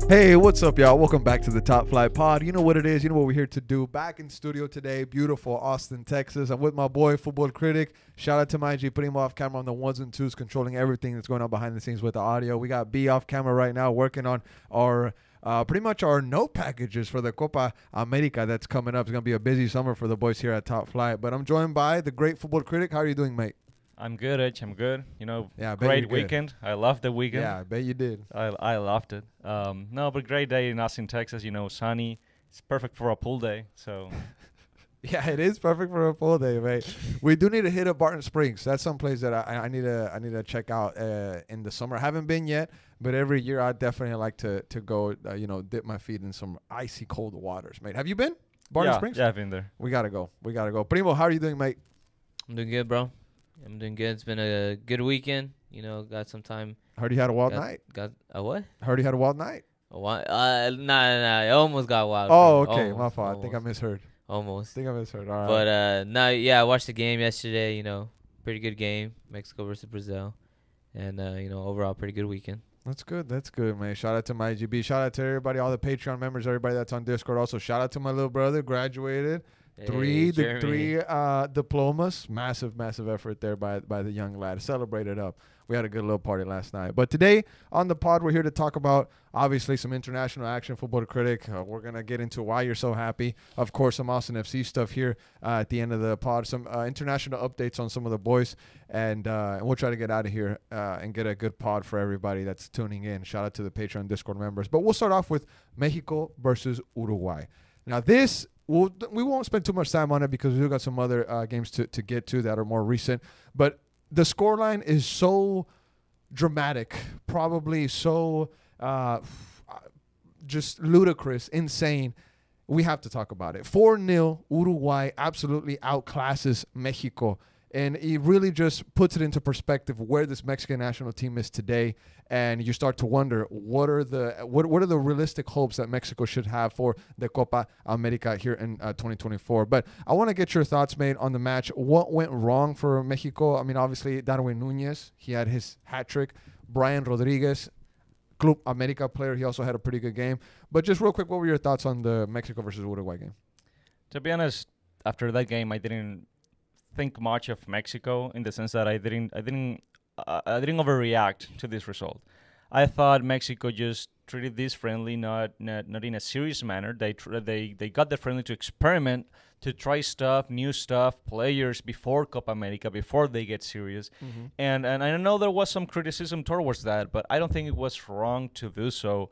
Hey, what's up, y'all? Welcome back to the Top Flight Pod. You know what it is. You know what we're here to do. Back in studio today, beautiful Austin, Texas. I'm with my boy, Football Critic. Shout out to my G, putting him off camera on the ones and twos, controlling everything that's going on behind the scenes with the audio. We got B off camera right now, working on our pretty much our note packages for the Copa America that's coming up. It's going to be a busy summer for the boys here at Top Flight. But I'm joined by the great Football Critic. How are you doing, mate? I'm good, Edge. I'm good. You know, Yeah, I bet great you're good. weekend. I loved the weekend. Yeah, I bet you did. I loved it. No, but great day in Austin, Texas. You know, sunny. It's perfect for a pool day. So Yeah, it is perfect for a full day, mate. We do need to hit up Barton Springs. That's some place that I need to check out in the summer. I haven't been yet, but every year I definitely like to go, dip my feet in some icy cold waters, mate. Have you been? Barton Springs? Yeah, I've been there. We gotta go. Primo, how are you doing, mate? I'm doing good, bro. I'm doing good. It's been a good weekend. You know, got some time. Heard you had a wild night. Got a what? Heard you had a wild night. A wild? Nah. It almost got wild. Oh, bro. okay. Almost, My fault. I think I almost. misheard. Almost. All right. But yeah, I watched the game yesterday. You know, pretty good game. Mexico versus Brazil, and overall pretty good weekend. That's good, man. Shout out to my IGB. Shout out to everybody, all the Patreon members, everybody that's on Discord. Also, shout out to my little brother, graduated. Three diplomas. Massive effort there by the young lad. Celebrated up. We had a good little party last night. But today on the pod, we're here to talk about, obviously, some international action. Football Critic. We're going to get into why you're so happy. Of course, some Austin FC stuff here at the end of the pod. Some international updates on some of the boys. And we'll try to get out of here and get a good pod for everybody that's tuning in. Shout out to the Patreon Discord members. But we'll start off with Mexico versus Uruguay. Now, this... we won't spend too much time on it because we've got some other games to get to that are more recent. But the scoreline is so dramatic, probably so just ludicrous, insane. We have to talk about it. 4-0, Uruguay absolutely outclasses Mexico. And it really just puts it into perspective where this Mexican national team is today. And you start to wonder, what are the realistic hopes that Mexico should have for the Copa America here in 2024? But I want to get your thoughts, mate, on the match. What went wrong for Mexico? I mean, obviously, Darwin Nunez, he had his hat trick. Brian Rodriguez, Club America player, he also had a pretty good game. But just real quick, what were your thoughts on the Mexico versus Uruguay game? To be honest, after that game, I didn't think much of Mexico in the sense that I didn't overreact to this result. I thought Mexico just treated this friendly not in a serious manner. They got the friendly to experiment, to try stuff, new stuff, players before Copa America, before they get serious. Mm-hmm. And I know there was some criticism towards that, but I don't think it was wrong to do so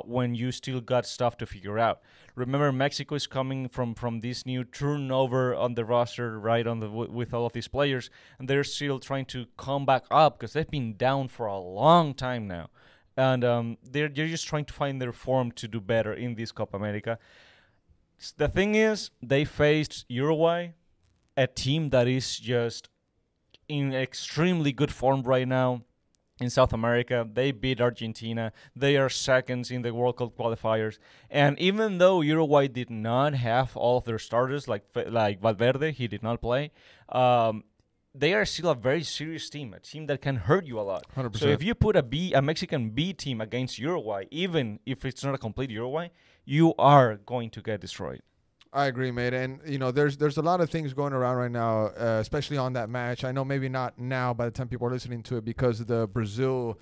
when you still got stuff to figure out. Remember, Mexico is coming from this new turnover on the roster, right, with all of these players, and they're still trying to come back up because they've been down for a long time now. And they're just trying to find their form to do better in this Copa America. The thing is, they faced Uruguay, a team that is just in extremely good form right now in South America. They beat Argentina. They are seconds in the World Cup qualifiers. And even though Uruguay did not have all of their starters, like Valverde, he did not play, they are still a very serious team, a team that can hurt you a lot. 100%. So if you put a Mexican B team against Uruguay, even if it's not a complete Uruguay, you are going to get destroyed. I agree, mate. And, there's a lot of things going around right now, especially on that match. I know maybe not now by the time people are listening to it because the Brazil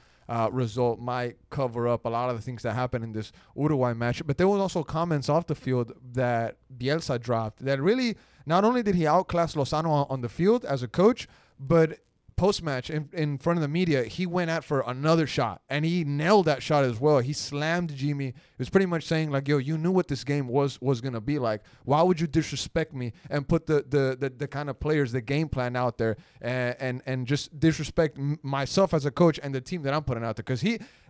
result might cover up a lot of the things that happened in this Uruguay match. But there was also comments off the field that Bielsa dropped that really not only did he outclass Lozano on the field as a coach, but post-match in front of the media, he went at for another shot, and he nailed that shot as well. He slammed Jimmy. He was pretty much saying, like, yo, you knew what this game was going to be like. Why would you disrespect me and put the kind of players, the game plan out there and just disrespect myself as a coach and the team that I'm putting out there? Because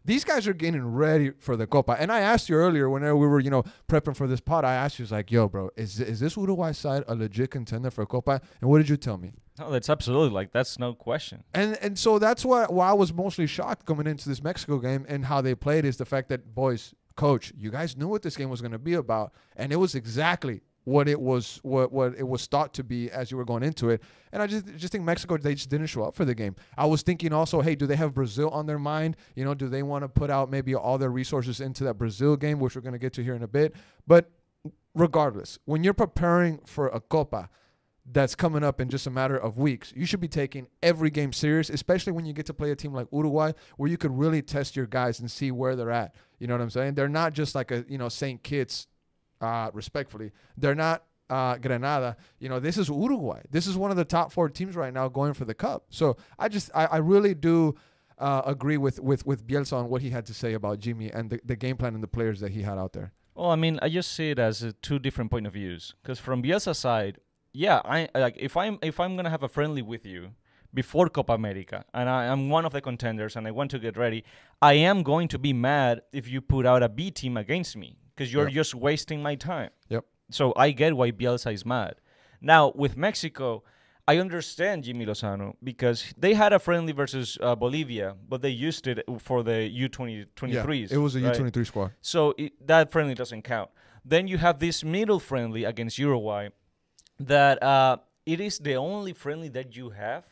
these guys are getting ready for the Copa. And I asked you earlier whenever we were, prepping for this pod, I asked you, like, yo, bro, is this Uruguay side a legit contender for Copa? And what did you tell me? No, that's absolutely, that's no question. And so that's why I was mostly shocked coming into this Mexico game and how they played is the fact that, boys, coach, you guys knew what this game was going to be about, and it was exactly what it was thought to be as you were going into it. And I just think Mexico, they just didn't show up for the game. I was thinking also, hey, do they have Brazil on their mind? You know, do they want to put out maybe all their resources into that Brazil game, which we're going to get to here in a bit? But regardless, when you're preparing for a Copa that's coming up in just a matter of weeks, you should be taking every game serious, especially when you get to play a team like Uruguay, where you could really test your guys and see where they're at. You know what I'm saying? They're not just like a, you know, St. Kitts, respectfully. They're not Granada. You know, this is Uruguay. This is one of the top 4 teams right now going for the cup. So I really do agree with Bielsa on what he had to say about Jimmy and the game plan and the players that he had out there. Well, I mean, I just see it as 2 different point of views. Because from Bielsa's side, yeah, I like if I'm gonna have a friendly with you before Copa America, and I'm one of the contenders, and I want to get ready, I am going to be mad if you put out a B team against me, because you're just wasting my time. Yep. So I get why Bielsa is mad. Now with Mexico, I understand Jimmy Lozano because they had a friendly versus Bolivia, but they used it for the U23s. Yeah, it was a right? U23 squad. So that friendly doesn't count. Then you have this middle friendly against Uruguay that it is the only friendly that you have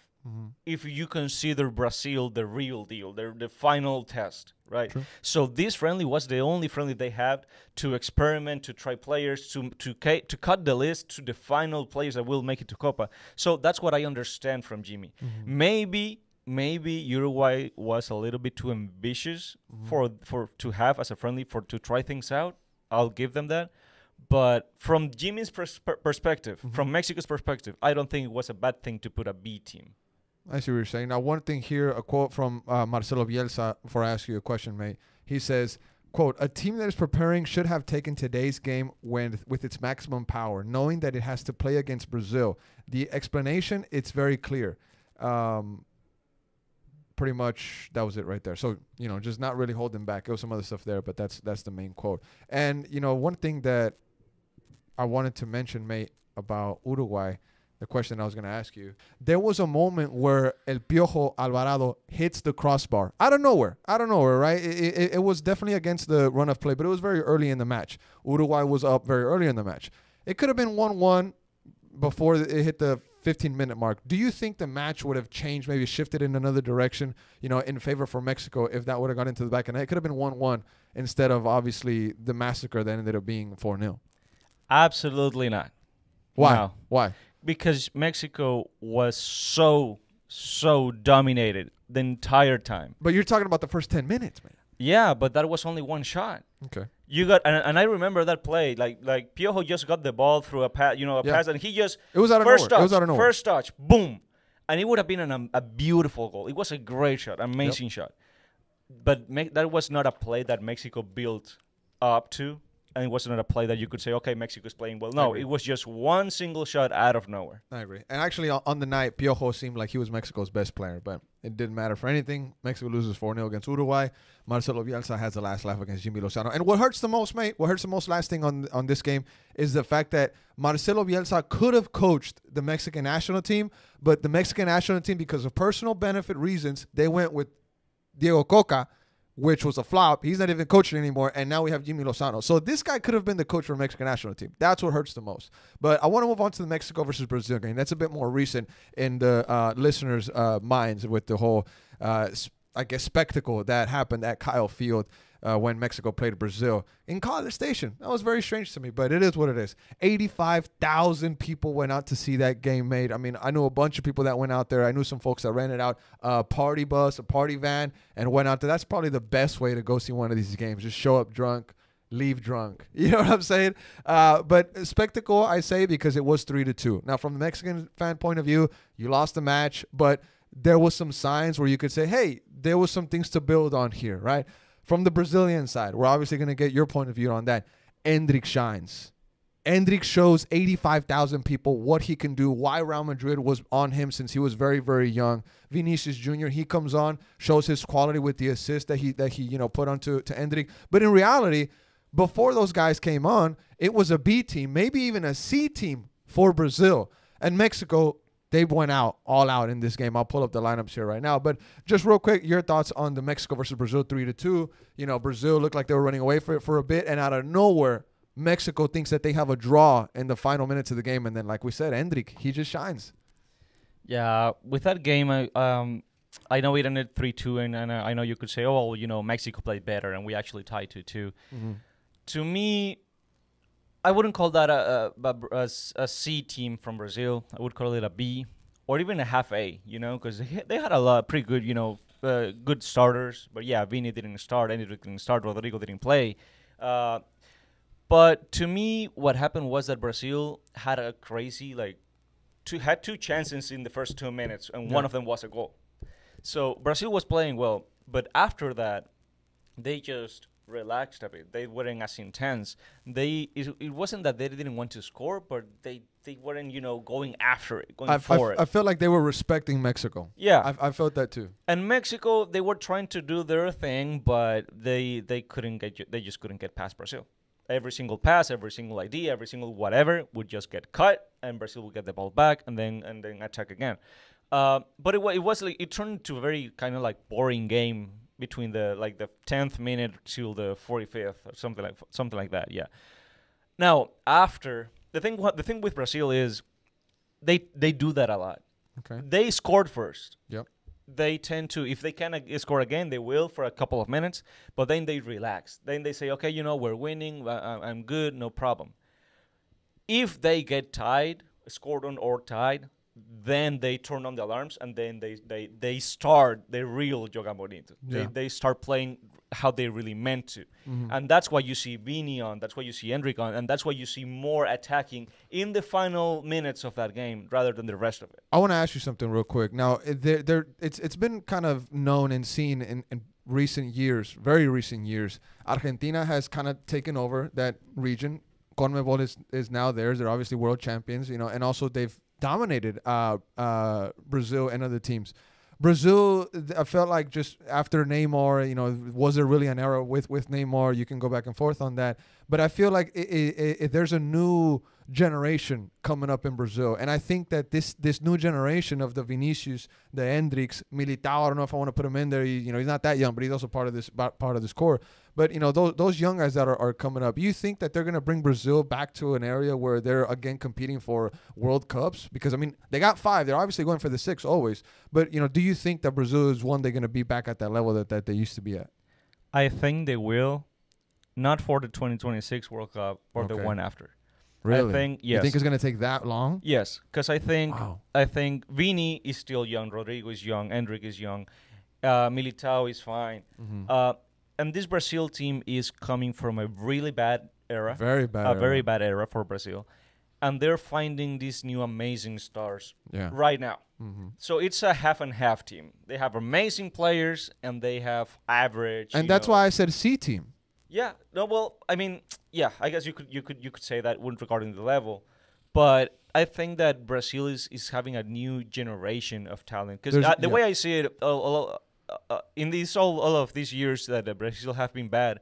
if you consider Brazil the real deal, the final test, right? True. So this friendly was the only friendly they had to experiment, to try players, to cut the list to the final players that will make it to Copa. So that's what I understand from Jimmy. Maybe Uruguay was a little bit too ambitious to have as a friendly to try things out. I'll give them that. But from Jimmy's perspective, from Mexico's perspective, I don't think it was a bad thing to put a B team. I see what you're saying. Now, one thing here, a quote from Marcelo Bielsa before I ask you a question, mate. He says, quote, "A team that is preparing should have taken today's game with its maximum power, knowing that it has to play against Brazil. The explanation, it's very clear." Pretty much that was it right there. So, you know, just not really holding back. There was some other stuff there, but that's the main quote. And, you know, one thing that I wanted to mention, mate, about Uruguay, the question I was going to ask you, there was a moment where El Piojo Alvarado hits the crossbar out of nowhere, right? It was definitely against the run of play, but it was very early in the match. Uruguay was up very early in the match. It could have been 1-1 before it hit the 15-minute mark. Do you think the match would have changed, maybe shifted in another direction, you know, in favor for Mexico if that would have gone into the back of the net? It could have been 1-1 instead of, obviously, the massacre that ended up being 4-0. Absolutely not. Why? No. Why? Because Mexico was so dominated the entire time. But you're talking about the first 10 minutes, man. Yeah, but that was only one shot. Okay. You got, and I remember that play. Like Piojo just got the ball through a pass, pass, and he just it was out of nowhere. It was out of nowhere. First touch, boom, and it would have been a beautiful goal. It was a great shot, amazing shot. But that was not a play that Mexico built up to, and it was not a play that you could say, okay, Mexico's playing well. No, it was just one single shot out of nowhere. I agree. And actually, on the night, Piojo seemed like he was Mexico's best player, but it didn't matter for anything. Mexico loses 4-0 against Uruguay. Marcelo Bielsa has the last laugh against Jimmy Lozano. And what hurts the most, mate, last thing on this game is the fact that Marcelo Bielsa could have coached the Mexican national team, but the Mexican national team, because of personal benefit reasons, they went with Diego Coca, which was a flop. He's not even coaching anymore, and now we have Jimmy Lozano. So this guy could have been the coach for the Mexican national team. That's what hurts the most. But I want to move on to the Mexico versus Brazil game. That's a bit more recent in the listeners' minds with the whole, spectacle that happened at Kyle Field when Mexico played Brazil in College Station. That was very strange to me, but it is what it is. 85,000 people went out to see that game made. I mean, I knew a bunch of people that went out there. I knew some folks that rented out a party bus, a party van, and went out there. That's probably the best way to go see one of these games. Just show up drunk, leave drunk. You know what I'm saying? But spectacle, I say, because it was 3-2. Now, from the Mexican fan point of view, you lost the match, but there was some signs where you could say, hey, there was some things to build on here, right? From the Brazilian side, we're obviously going to get your point of view on that. Endrick shines. Endrick shows 85,000 people what he can do, why Real Madrid was on him since he was very, very young. Vinicius Jr., he comes on, shows his quality with the assist that he put onto Endrick. But in reality, before those guys came on, it was a B team, maybe even a C team for Brazil. And Mexico, they went all out in this game. I'll pull up the lineups here right now. But just real quick, your thoughts on the Mexico versus Brazil 3-2. You know, Brazil looked like they were running away for a bit, and out of nowhere, Mexico thinks that they have a draw in the final minutes of the game, and then, like we said, Endrick, he just shines. Yeah, with that game, I know it ended 3-2, and I know you could say, oh, well, Mexico played better, and we actually tied 2-2. Mm-hmm. To me, I wouldn't call that a C team from Brazil. I would call it a B, or even a half A, because they had a lot pretty good, good starters. But yeah, Vini didn't start, Endrick didn't start, Rodrigo didn't play. But to me, what happened was that Brazil had a crazy, had two chances in the first 2 minutes, and one of them was a goal. So Brazil was playing well, but after that, they just relaxed a bit. They weren't as intense. It wasn't that they didn't want to score, but they weren't, going after it, going for it. I felt like they were respecting Mexico. Yeah. I felt that too. And Mexico, they were trying to do their thing, but they just couldn't get past Brazil. Every single pass, every single idea, every single whatever would just get cut, and Brazil would get the ball back and then attack again. But it turned into a very kind of boring game between the 10th minute till the 45th or something like that. Yeah. Now after the thing with Brazil is they do that a lot. Okay. They scored first. Yep. They tend to, if they can score again, they will for a couple of minutes, but then they relax. Then they say, okay, we're winning. I'm good, no problem. If they get tied, scored on or tied, then they turn on the alarms, and then they start the real Joga Bonito. Yeah. They start playing how they really meant to. Mm-hmm. And that's why you see Vini on, that's why you see Endrick on, and that's why you see more attacking in the final minutes of that game rather than the rest of it. I want to ask you something real quick. Now, it's been kind of known and seen in recent years, very recent years. Argentina has kind of taken over that region. CONMEBOL is now theirs. They're obviously world champions, and also they've dominated Brazil and other teams. Brazil, I felt like just after Neymar, was there really an era with Neymar? You can go back and forth on that. But I feel like there's a new generation coming up in Brazil. And I think that this new generation of the Vinicius, the Endricks, Militao, I don't know if I want to put him in there. He's not that young, but he's also part of this core. But, those young guys that are coming up, you think that they're going to bring Brazil back to an area where they're, again, competing for World Cups? Because, they got 5. They're obviously going for the 6 always. But, do you think that Brazil is one day going to be back at that level that they used to be at? I think they will. Not for the 2026 World Cup or the one after. Really? I think, yes. You think it's going to take that long? Yes, because I think Wow. Vini is still young, Rodrigo is young, Endrick is young, Militao is fine. Mm-hmm. And this Brazil team is coming from a really bad era. Very bad. Very bad era for Brazil. And they're finding these new amazing stars right now. Mm-hmm. So it's a half and half team. They have amazing players and they have average. And that's why I said C team. Yeah. No. Well, I guess you could say that regarding the level, but I think that Brazil is having a new generation of talent. Because the way I see it, in all of these years that Brazil have been bad,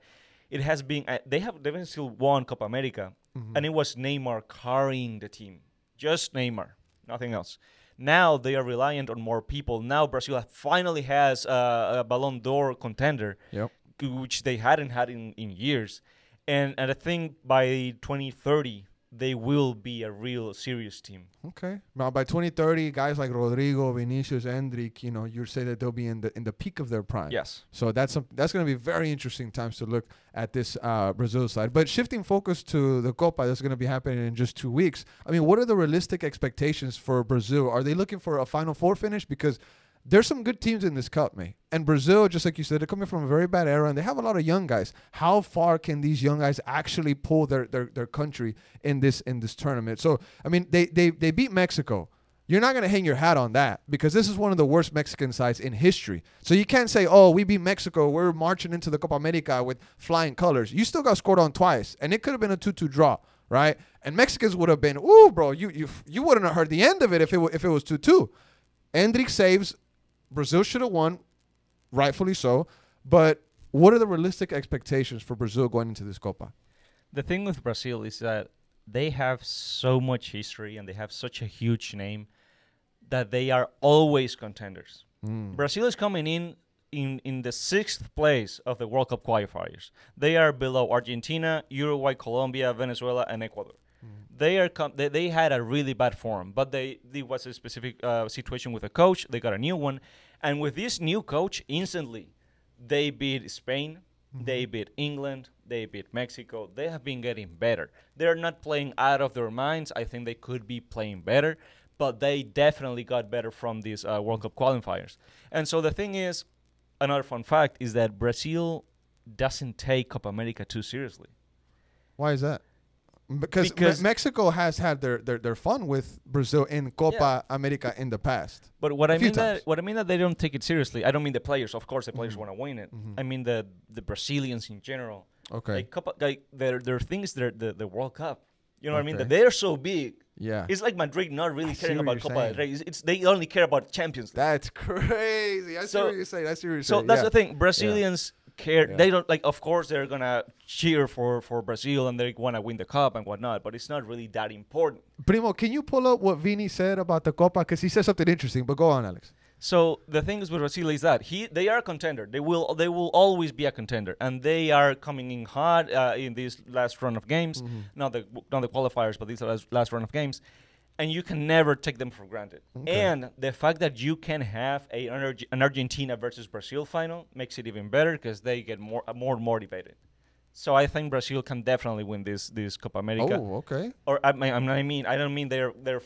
it has been they've still won Copa America, and it was Neymar carrying the team, just Neymar, nothing else. Now they are reliant on more people. Now Brazil finally has a Ballon d'Or contender. Yep. Which they hadn't had in years. And I think by 2030, they will be a real serious team. Okay. Now, by 2030, guys like Rodrigo, Vinicius, Endrick, you say that they'll be in the peak of their prime. Yes. So that's going to be very interesting times to look at this Brazil side. But shifting focus to the Copa that's going to be happening in just 2 weeks, what are the realistic expectations for Brazil? Are they looking for a Final Four finish? Because there's some good teams in this cup, mate. And Brazil, just like you said, they're coming from a very bad era, and they have a lot of young guys. How far can these young guys actually pull their country in this tournament? So, they beat Mexico. You're not going to hang your hat on that because this is one of the worst Mexican sides in history. So you can't say, oh, we beat Mexico. We're marching into the Copa America with flying colors. You still got scored on twice, and it could have been a 2-2 draw, right? And Mexicans would have been, ooh, bro, you wouldn't have heard the end of it if it was 2-2. Endrick saves. Brazil should have won, rightfully so. But what are the realistic expectations for Brazil going into this Copa? The thing with Brazil is that they have so much history and they have such a huge name that they are always contenders. Brazil is coming in in the 6th place of the World Cup qualifiers. They are below Argentina, Uruguay, Colombia, Venezuela, and Ecuador. They had a really bad form, but there was a specific situation with a coach. They got a new one, and with this new coach, instantly they beat Spain, they beat England, they beat Mexico. They have been getting better. They're not playing out of their minds. I think they could be playing better, but they definitely got better from these World Cup qualifiers. And so the thing is, another fun fact is that Brazil doesn't take Copa America too seriously. Why is that? Because Mexico has had their fun with Brazil in Copa America in the past. But what I mean that they don't take it seriously. I don't mean the players. Of course, the players want to win it. I mean the Brazilians in general. Okay. Their things. The World Cup. You know what I mean? That they're so big. Yeah. It's like Madrid not really caring about Copa del Rey. They only care about Champions League. That's crazy. I see what you're saying. So that's the thing. Brazilians care. They don't like. Of course, they're gonna cheer for Brazil and they want to win the cup and whatnot. But it's not really that important. Primo, can you pull up what Vini said about the Copa? Because he said something interesting. But go on, Alex. So the thing is with Brazil is that they are a contender. They will always be a contender, and they are coming in hot in this last run of games. Not the qualifiers, but these last run of games. And you can never take them for granted. Okay. And the fact that you can have an Argentina versus Brazil final makes it even better because they get more motivated. So I think Brazil can definitely win this Copa America. Oh, okay. Or I don't mean they're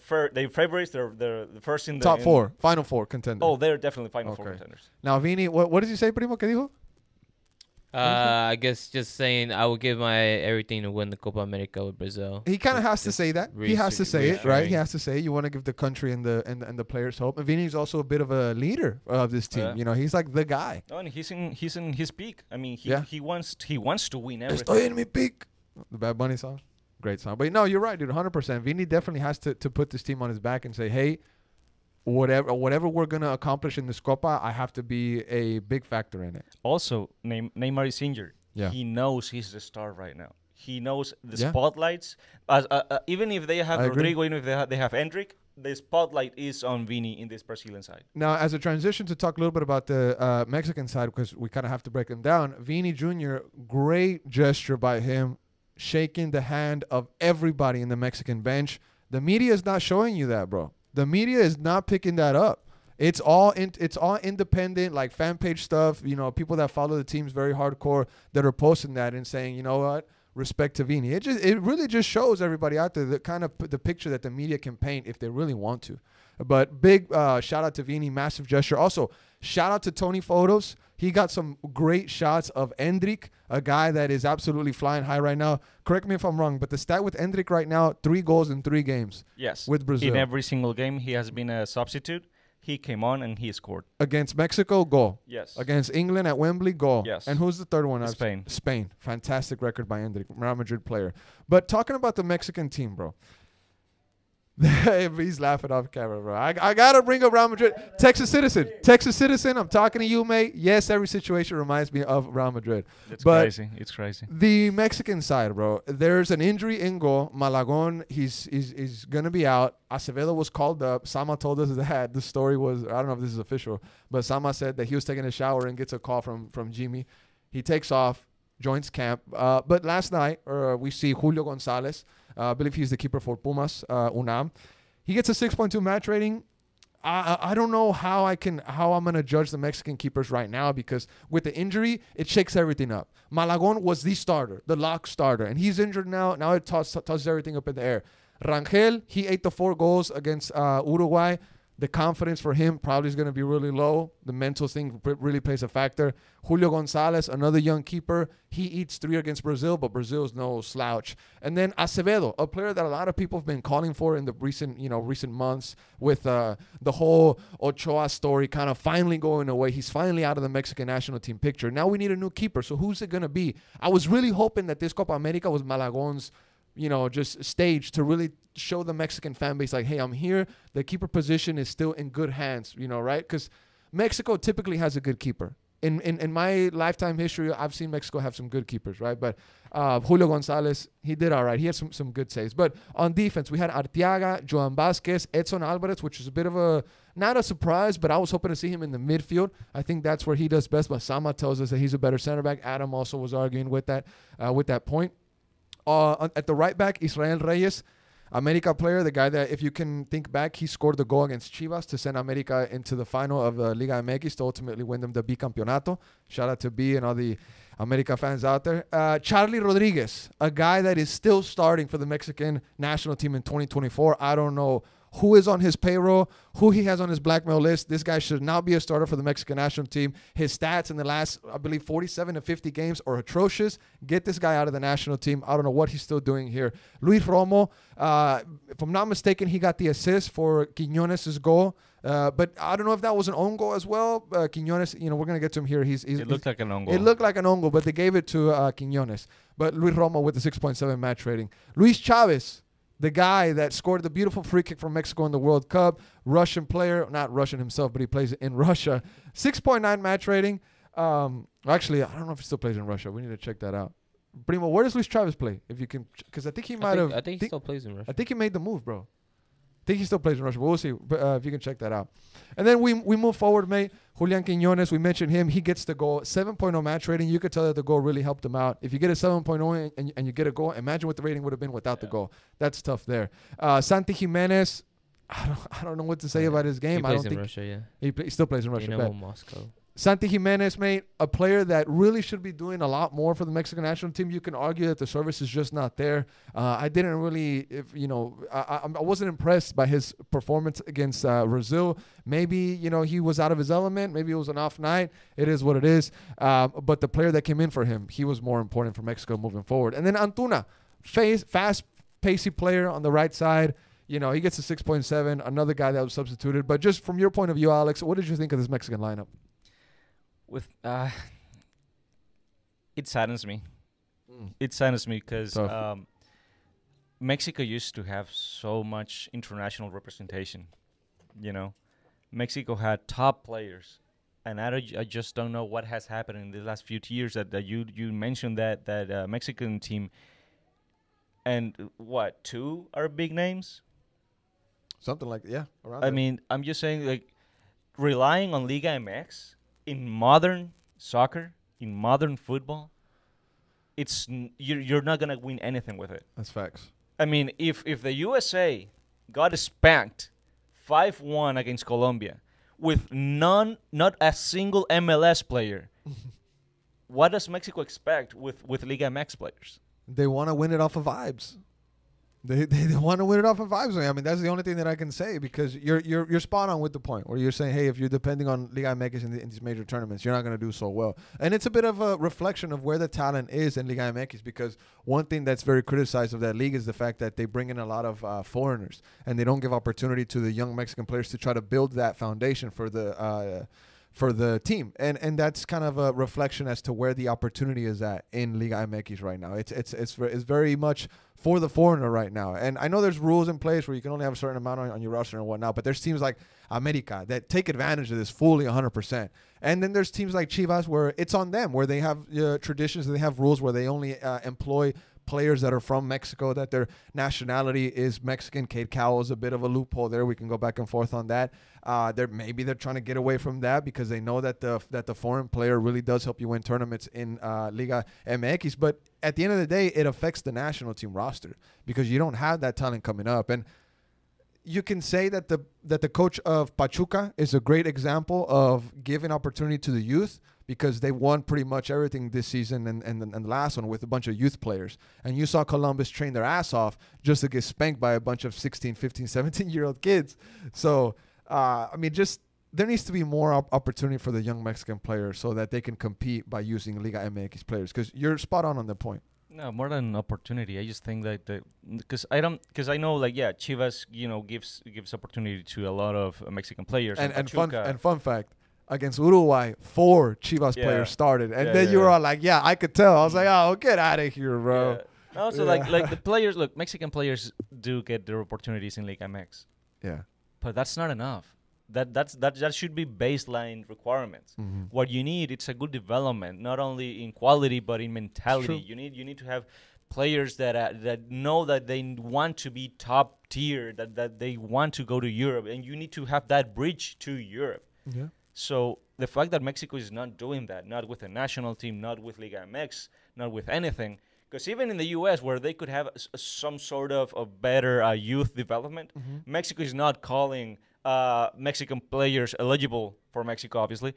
favorites. They're the first in the top four, final four contenders. Oh, they're definitely final four contenders. Now, Vini, what did you say, Primo? ¿Qué dijo? I guess just saying I would give my everything to win the Copa America with Brazil. He kind of has to say that. He has to say it, right? He has to say it. You want to give the country and the players hope. And Vini's also a bit of a leader of this team. You know, he's like the guy. No, and he's in his peak. I mean, he wants to win everything. Estoy en mi peak. The Bad Bunny song, great song. But no, you're right, dude. 100%. Vini definitely has to put this team on his back and say, hey, whatever we're gonna accomplish in this Copa, I have to be a big factor in it. Also, Neymar is injured. Yeah. He knows he's the star right now. He knows the spotlights. Even if they have Rodrigo, even if they have Endrick, the spotlight is on Vini in this Brazilian side. Now, as a transition to talk a little bit about the Mexican side, because we kind of have to break them down. Vini Jr., great gesture by him, shaking the hand of everybody in the Mexican bench. The media is not showing you that, bro. The media is not picking that up. It's all independent, like fan page stuff. You know, people that follow the teams very hardcore that are posting that and saying, you know what, respect to Vini. It really just shows everybody out there the kind of the picture that the media can paint if they really want to. But big shout out to Vini, massive gesture. Also, shout out to Tony Photos. He got some great shots of Endrick, a guy that is absolutely flying high right now. Correct me if I'm wrong, but the stat with Endrick right now, 3 goals in 3 games. Yes. With Brazil. In every single game, he has been a substitute. He came on and he scored. Against Mexico, goal. Yes. Against England at Wembley, goal. Yes. And who's the third one? Spain. Spain. Fantastic record by Endrick, Real Madrid player. But talking about the Mexican team, bro. He's laughing off camera, bro. I gotta bring up Real Madrid. Texas citizen. I'm talking to you, mate. Yes, every situation reminds me of Real Madrid. It's crazy. It's crazy. The Mexican side, bro. There's an injury in goal. Malagon, he's gonna be out. Acevedo was called up. Sama told us that the story was, I don't know if this is official, but Sama said that he was taking a shower and gets a call from Jimmy. He takes off, joins camp. But last night, we see Julio Gonzalez. I believe he's the keeper for Pumas, UNAM. He gets a 6.2 match rating. I don't know how I'm gonna judge the Mexican keepers right now because with the injury, it shakes everything up. Malagon was the starter, the lock starter, and he's injured now. Now it tosses everything up in the air. Rangel, he ate the 4 goals against Uruguay. The confidence for him probably is going to be really low. The mental thing really plays a factor. Julio Gonzalez, another young keeper. He eats 3 against Brazil, but Brazil's no slouch. And then Acevedo, a player that a lot of people have been calling for in the recent months with the whole Ochoa story kind of finally going away. He's finally out of the Mexican national team picture. Now we need a new keeper. So who's it going to be? I was really hoping that this Copa America was Malagon's just stage to really show the Mexican fan base like, hey, I'm here. The keeper position is still in good hands, right? Because Mexico typically has a good keeper. in my lifetime history, I've seen Mexico have some good keepers, right? But Julio Gonzalez, he did all right. He had some good saves. But on defense, we had Arteaga, Joan Vasquez, Edson Alvarez, which is a bit of a, not a surprise, but I was hoping to see him in the midfield. I think that's where he does best. But Sama tells us that he's a better center back. Adam also was arguing with that point. At the right back, Israel Reyes, America player, the guy that, if you can think back, he scored the goal against Chivas to send America into the final of the Liga MX to ultimately win them the bicampeonato. Shout out to B and all the America fans out there. Charlie Rodriguez, a guy that is still starting for the Mexican national team in 2024. I don't know who is on his payroll, who he has on his blackmail list. This guy should not be a starter for the Mexican national team. His stats in the last, I believe, 47 to 50 games are atrocious. Get this guy out of the national team. I don't know what he's still doing here. Luis Romo, if I'm not mistaken, he got the assist for Quiñones' goal. But I don't know if that was an own goal as well. Quiñones, we're going to get to him here. It looked like an own goal. It looked like an own goal, but they gave it to Quiñones. But Luis Romo with the 6.7 match rating. Luis Chavez, the guy that scored the beautiful free kick for Mexico in the World Cup, Russian player, not Russian himself, but he plays in Russia. 6.9 match rating. Actually, I don't know if he still plays in Russia. We need to check that out. Primo, where does Luis Chavez play? If you can, because I think he might have. I think he still plays in Russia. I think he made the move, bro. I think he still plays in Russia, but we'll see if you can check that out. And then we move forward, mate. Julian Quiñones, we mentioned him. He gets the goal. 7.0 match rating. You could tell that the goal really helped him out. If you get a 7.0 and you get a goal, imagine what the rating would have been without the goal. That's tough there. Santi Jimenez, I don't know what to say about his game. He plays in Russia, yeah. He still plays in Russia. Moscow. Santi Jimenez, mate, a player that really should be doing a lot more for the Mexican national team. You can argue that the service is just not there. I didn't really, I wasn't impressed by his performance against Brazil. Maybe, he was out of his element. Maybe it was an off night. It is what it is. But the player that came in for him, he was more important for Mexico moving forward. And then Antuna, fast, pacey player on the right side. He gets a 6.7, another guy that was substituted. But just from your point of view, Alex, what did you think of this Mexican lineup? It saddens me. It saddens me because Mexico used to have so much international representation. Mexico had top players, and I just don't know what has happened in the last few years. That you mentioned that Mexican team, and what, 2 are big names? Something like around. I mean, I'm just saying, like, relying on Liga MX. In modern soccer, in modern football, you're not gonna win anything with it. That's facts. I mean, if the USA got spanked 5-1 against Colombia with not a single MLS player, what does Mexico expect with Liga MX players? They want to win it off of vibes. They want to win it off of vibes. I mean, that's the only thing that I can say, because you're spot on with the point where you're saying, hey, if you're depending on Liga MX in these major tournaments, you're not going to do so well. And it's a bit of a reflection of where the talent is in Liga MX, because one thing that's very criticized of that league is the fact that they bring in a lot of foreigners, and they don't give opportunity to the young Mexican players to try to build that foundation for the team, and that's kind of a reflection as to where the opportunity is at in Liga MX right now. It's very much for the foreigner right now, and I know there's rules in place where you can only have a certain amount on your roster and whatnot, but there's teams like America that take advantage of this fully 100%, and then there's teams like Chivas where it's on them, where they have traditions, they have rules where they only employ players that are from Mexico, that their nationality is Mexican. Cade Cowell is a bit of a loophole there. We can go back and forth on that. Maybe they're trying to get away from that because they know that the foreign player really does help you win tournaments in Liga MX. But at the end of the day, it affects the national team roster because you don't have that talent coming up. And you can say that the coach of Pachuca is a great example of giving opportunity to the youth, because they won pretty much everything this season and the last one with a bunch of youth players. And you saw Columbus train their ass off just to get spanked by a bunch of 16, 15, 17-year-old kids. So, just there needs to be more opportunity for the young Mexican players so that they can compete by using Liga MX players, because you're spot on the point. No, more than an opportunity. I just think that because I know, like, Chivas, gives opportunity to a lot of Mexican players. And fun fact, against Uruguay, 4 Chivas players started, and then you were all like, I could tell. I was like, oh, get out of here, bro. Yeah. Also, like the players, Mexican players do get their opportunities in Liga MX. Yeah. But that's not enough. That should be baseline requirements. Mm-hmm. What you need, it's a good development, not only in quality but in mentality. You need to have players that know that they want to be top tier, that they want to go to Europe, and you need to have that bridge to Europe. Yeah. So the fact that Mexico is not doing that, not with the national team, not with Liga MX, not with anything, because even in the U.S. where they could have some sort of better youth development, Mexico is not calling Mexican players eligible for Mexico, obviously,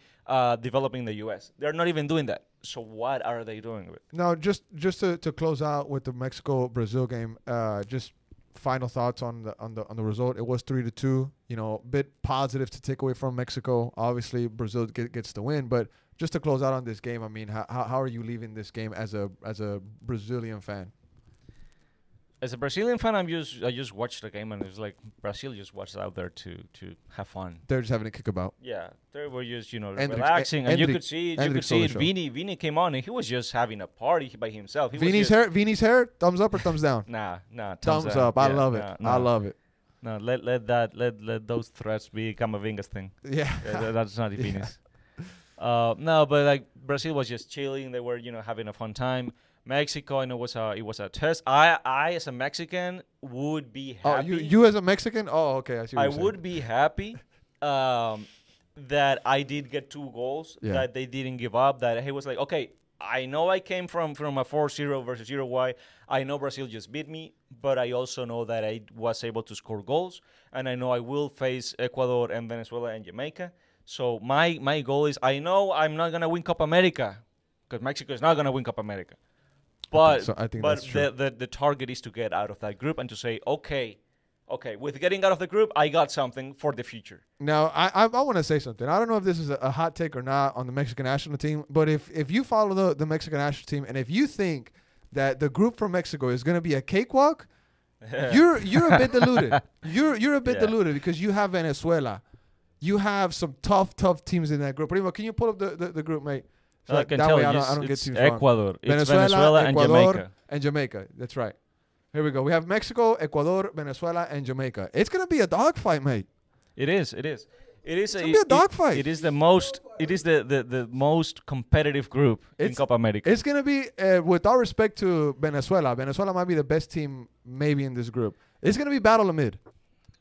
developing the U.S. They're not even doing that. So what are they doing with it? Now, just to close out with the Mexico-Brazil game, just final thoughts on the result. It was 3-2. You know, a bit positive to take away from Mexico. Obviously, Brazil gets the win, but just to close out on this game, I mean, how are you leaving this game as a Brazilian fan? As a Brazilian fan, I just watched the game and it's like Brazil just was out there to have fun. They're just having a kickabout. Yeah, they were just Hendrick- relaxing, and you could see it. show. Vini came on and he was just having a party by himself. Vini's hair, thumbs up or thumbs down? Nah, thumbs up. I love it. I love it. No, let those threats be Camavinga's thing. Yeah, that's not Vini's. No, but like Brazil was just chilling. They were having a fun time. Mexico, I know it was a test. I as a Mexican would be happy. Oh, you as a Mexican? Oh, okay. I see what I you're saying. would be happy that I did get 2 goals, that they didn't give up, that he was like, okay, I know I came from a 4-0 versus Uruguay. I know Brazil just beat me, but I also know that I was able to score goals, and I know I will face Ecuador and Venezuela and Jamaica. So my goal is, I know I'm not going to win Copa America, because Mexico is not going to win Copa America. But I think that's true. The target is to get out of that group and to say, okay, with getting out of the group, I got something for the future. Now, I want to say something. I don't know if this is a hot take or not on the Mexican national team, but if you follow the Mexican national team and if you think that the group from Mexico is going to be a cakewalk, you're a bit deluded. You're a bit deluded because you have Venezuela. You have some tough teams in that group. Primo, can you pull up the group, mate? So I can that tell way you, I don't get it's too Ecuador. Venezuela, It's Venezuela and Ecuador, Jamaica. And Jamaica. That's right. Here we go. We have Mexico, Ecuador, Venezuela, and Jamaica. It's going to be a dogfight, mate. It is. It's going to be a dogfight. It is the most competitive group in Copa America. It's going to be, with all respect to Venezuela, Venezuela might be the best team maybe in this group. It's going to be battle of mid.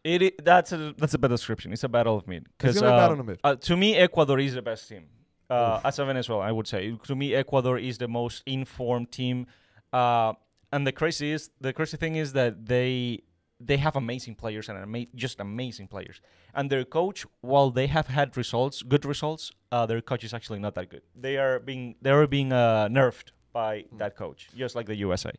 That's a better description. It's a battle of mid. It's going to be battle of mid. To me, Ecuador is the best team. As a Venezuela, I would say. To me, Ecuador is the most informed team. And the crazy thing is that they have amazing players and just amazing players. And their coach, while they have had good results, their coach is actually not that good. They are being nerfed by that coach, just like the USA.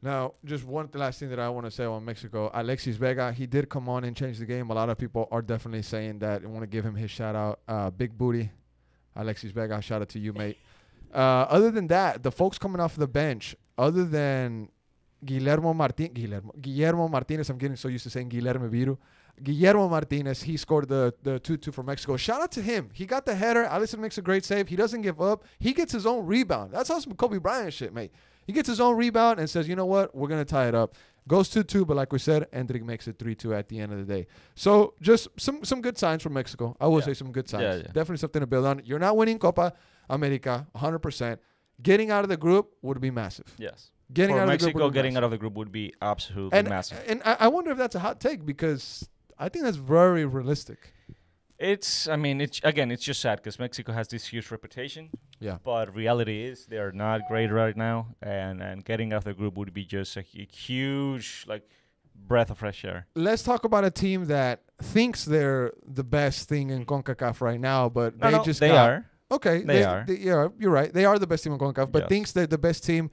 Now, just one last thing that I want to say on Mexico. Alexis Vega, he did come on and change the game. A lot of people are definitely saying that and want to give him his shout out. Big booty. Alexis Vega, shout out to you, mate. Other than that, the folks coming off the bench, other than Guillermo Martinez, I'm getting so used to saying Guillermo Viru. Guillermo Martinez, he scored the 2-2 for Mexico. Shout out to him. He got the header. Alisson makes a great save. He doesn't give up. He gets his own rebound. That's some Kobe Bryant shit, mate. He gets his own rebound and says, you know what? We're going to tie it up. Goes 2-2, but like we said, Hendrick makes it 3-2 at the end of the day. So just some good signs from Mexico. I will say some good signs. Yeah. Definitely something to build on. You're not winning Copa America 100%. Getting out of the group would be massive. Yes. Getting For out Mexico, of the group getting out of the group would be absolutely massive. And I wonder if that's a hot take because I think that's very realistic. It's just sad because Mexico has this huge reputation. Yeah. But reality is they're not great right now, and getting out of the group would be just a huge breath of fresh air. Let's talk about a team that thinks they're the best thing in Concacaf right now, but they are. Okay, they are. Yeah, you're right. They are the best team in Concacaf, but thinks they're the best team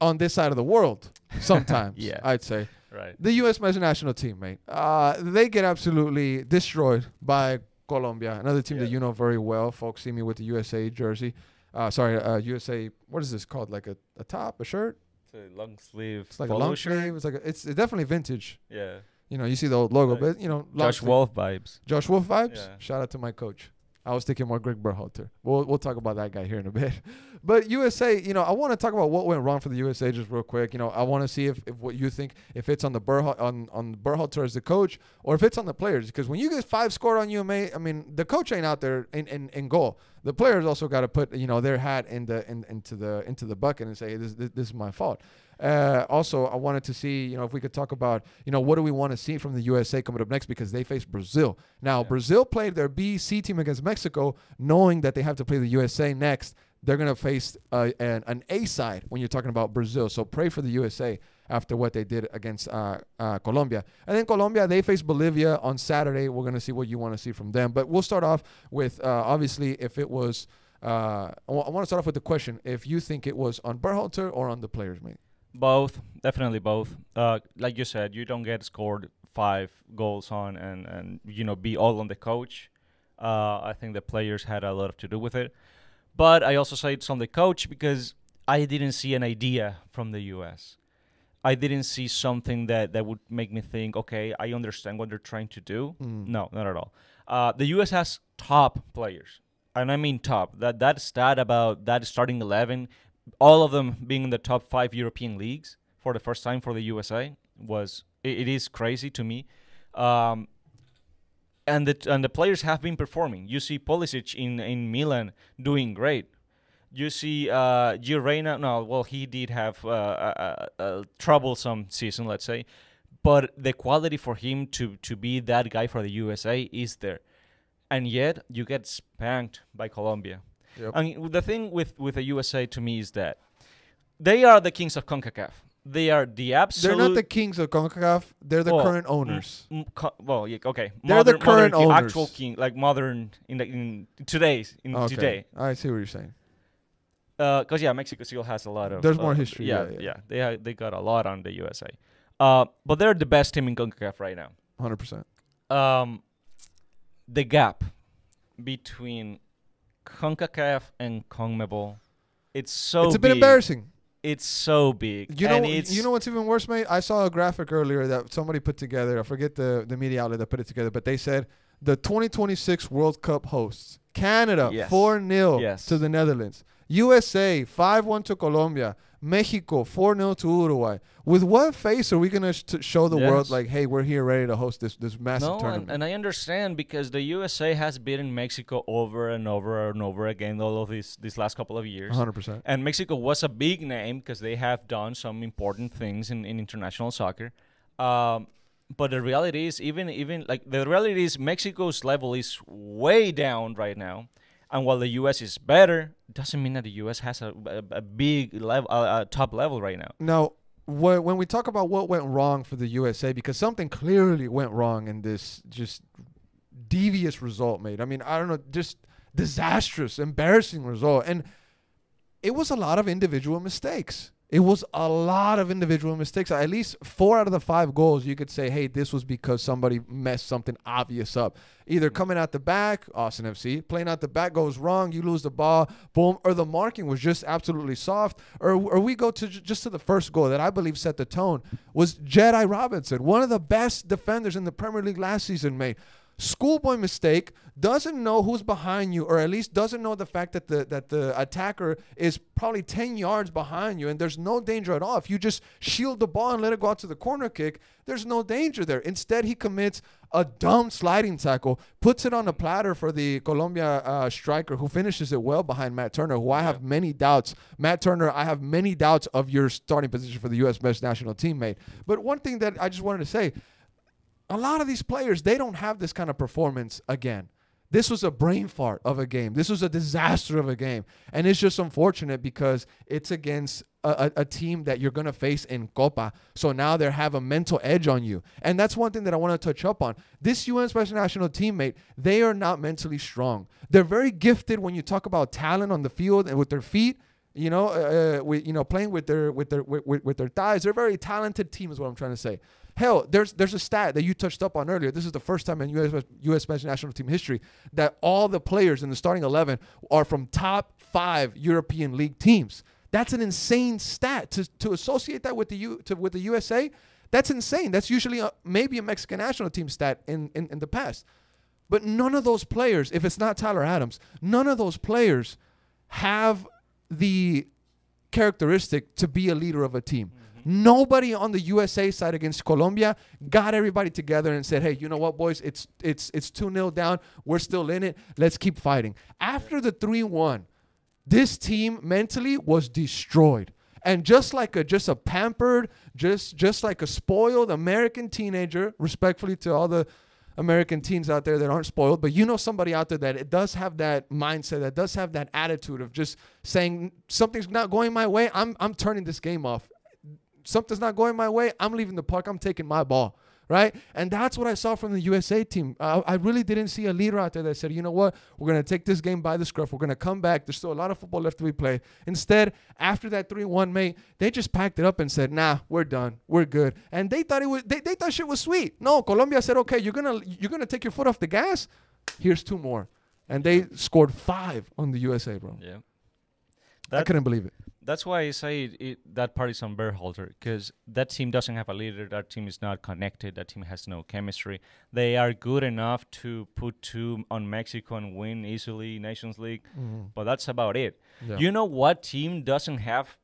on this side of the world sometimes. Yeah. I'd say. Right. The U.S. men's national team, mate. They get absolutely destroyed by Colombia, another team that you know very well. Folks see me with the USA jersey. USA. What is this called? Like a top, a shirt? It's a long sleeve. It's like a long sleeve. It's definitely vintage. Yeah. You know, you see the old logo, but you know, Josh Wolf vibes. Josh Wolf vibes. Yeah. Shout out to my coach. I was thinking more Greg Berhalter. We'll talk about that guy here in a bit. But USA, I want to talk about what went wrong for the USA just real quick. I want to see if what you think, if it's on the Berhalter as the coach or if it's on the players. Because when you get 5 scored on UMA, I mean, the coach ain't out there in goal. The players also got to put their hat into the bucket and say this is my fault. Also, I wanted to see, if we could talk about, what do we want to see from the USA coming up next, because they face Brazil. Now, Brazil played their BC team against Mexico, knowing that they have to play the USA next. They're going to face an A side when you're talking about Brazil. So pray for the USA after what they did against Colombia. And then Colombia, they face Bolivia on Saturday. We're going to see what you want to see from them. But we'll start off with, obviously, if it was, I want to start off with the question, if you think it was on Berhalter or on the players, mate. Both, definitely both. Like you said, you don't get scored 5 goals on and be all on the coach. I think the players had a lot to do with it. But I also say it's on the coach because I didn't see an idea from the U.S. I didn't see something that would make me think, okay, I understand what they're trying to do. No, not at all. The U.S. has top players, and I mean top. That stat about that starting 11, all of them being in the top 5 European leagues for the first time for the USA it is crazy to me. And the players have been performing. You see Pulisic in Milan doing great. You see Gio Reyna. He did have a troublesome season, let's say, but the quality for him to be that guy for the USA is there, and yet you get spanked by Colombia. Yep. And the thing with the USA to me is that they are the kings of CONCACAF. They are the absolute. They're not the kings of Concacaf. They're the current owners. Okay. They're the current owners. Actual king, like modern in today's today. I see what you're saying. Because Mexico still has a lot of. There's more history. They got a lot on the USA. But they're the best team in CONCACAF right now. 100%. The gap between CONCACAF and CONMEBOL, it's a bit embarrassing. It's so big. You know what's even worse, mate? I saw a graphic earlier that somebody put together. I forget the media outlet that put it together, but they said the 2026 World Cup hosts Canada 4-0 to the Netherlands, USA 5-1 to Colombia, Mexico 4-0 to Uruguay. With what face are we going to show the world, like, hey, we're here ready to host this massive tournament? And I understand because the USA has beaten Mexico over and over and over again all of these last couple of years. 100%. And Mexico was a big name because they have done some important things in international soccer. But the reality is, Mexico's level is way down right now. And while the U.S. is better, doesn't mean that the U.S. has a big level, top level right now. Now, when we talk about what went wrong for the USA, because something clearly went wrong in this just devious result, mate. I mean, I don't know, just disastrous, embarrassing result. And it was a lot of individual mistakes. It was a lot of individual mistakes. At least 4 out of the 5 goals, you could say, hey, this was because somebody messed something obvious up. Either coming out the back, Austin FC, playing out the back goes wrong, you lose the ball, boom, or the marking was just absolutely soft. Or we go to just to the first goal that I believe set the tone, was Jedi Robinson, one of the best defenders in the Premier League last season, mate. Schoolboy mistake, doesn't know who's behind you, or at least doesn't know the fact that the attacker is probably 10 yards behind you and there's no danger at all. If you just shield the ball and let it go out to the corner kick, there's no danger there. Instead, he commits a dumb sliding tackle, puts it on a platter for the Colombia striker, who finishes it well behind Matt Turner, who I have many doubts. Matt Turner, I have many doubts of your starting position for the U.S. men's national team, mate. But one thing that I just wanted to say, a lot of these players, they don't have this kind of performance again. This was a brain fart of a game. This was a disaster of a game. And it's just unfortunate because it's against a team that you're going to face in Copa. So now they have a mental edge on you. And that's one thing that I want to touch up on. This U.S. national teammate, they are not mentally strong. They're very gifted when you talk about talent on the field and with their feet. Playing with their thighs. They're a very talented team is what I'm trying to say. Hell, there's a stat that you touched up on earlier. This is the first time in U.S. men's national team history that all the players in the starting 11 are from top 5 European League teams. That's an insane stat. To associate that with the USA, that's insane. That's usually maybe a Mexican national team stat in the past. But none of those players, if it's not Tyler Adams, none of those players have the characteristic to be a leader of a team. Nobody on the USA side against Colombia got everybody together and said, hey, you know what, boys, it's 2-0 down. We're still in it. Let's keep fighting. After the 3-1, this team mentally was destroyed. And just like a pampered, just like a spoiled American teenager, respectfully to all the American teens out there that aren't spoiled, but you know somebody out there that it does have that mindset, that does have that attitude of just saying something's not going my way, I'm turning this game off. Something's not going my way, I'm leaving the park, I'm taking my ball, right? And that's what I saw from the USA team. I really didn't see a leader out there that said, you know what, we're going to take this game by the scruff. We're going to come back. There's still a lot of football left to be played. Instead, after that 3-1, mate, they just packed it up and said, nah, we're done. We're good. And they thought they thought shit was sweet. No, Colombia said, okay, you're gonna take your foot off the gas. Here's 2 more. And they scored 5 on the USA, bro. Yeah. I couldn't believe it. That's why I say that part is on Berhalter, because that team doesn't have a leader. That team is not connected. That team has no chemistry. They are good enough to put 2 on Mexico and win easily Nations League, but that's about it. Yeah. You know what team doesn't have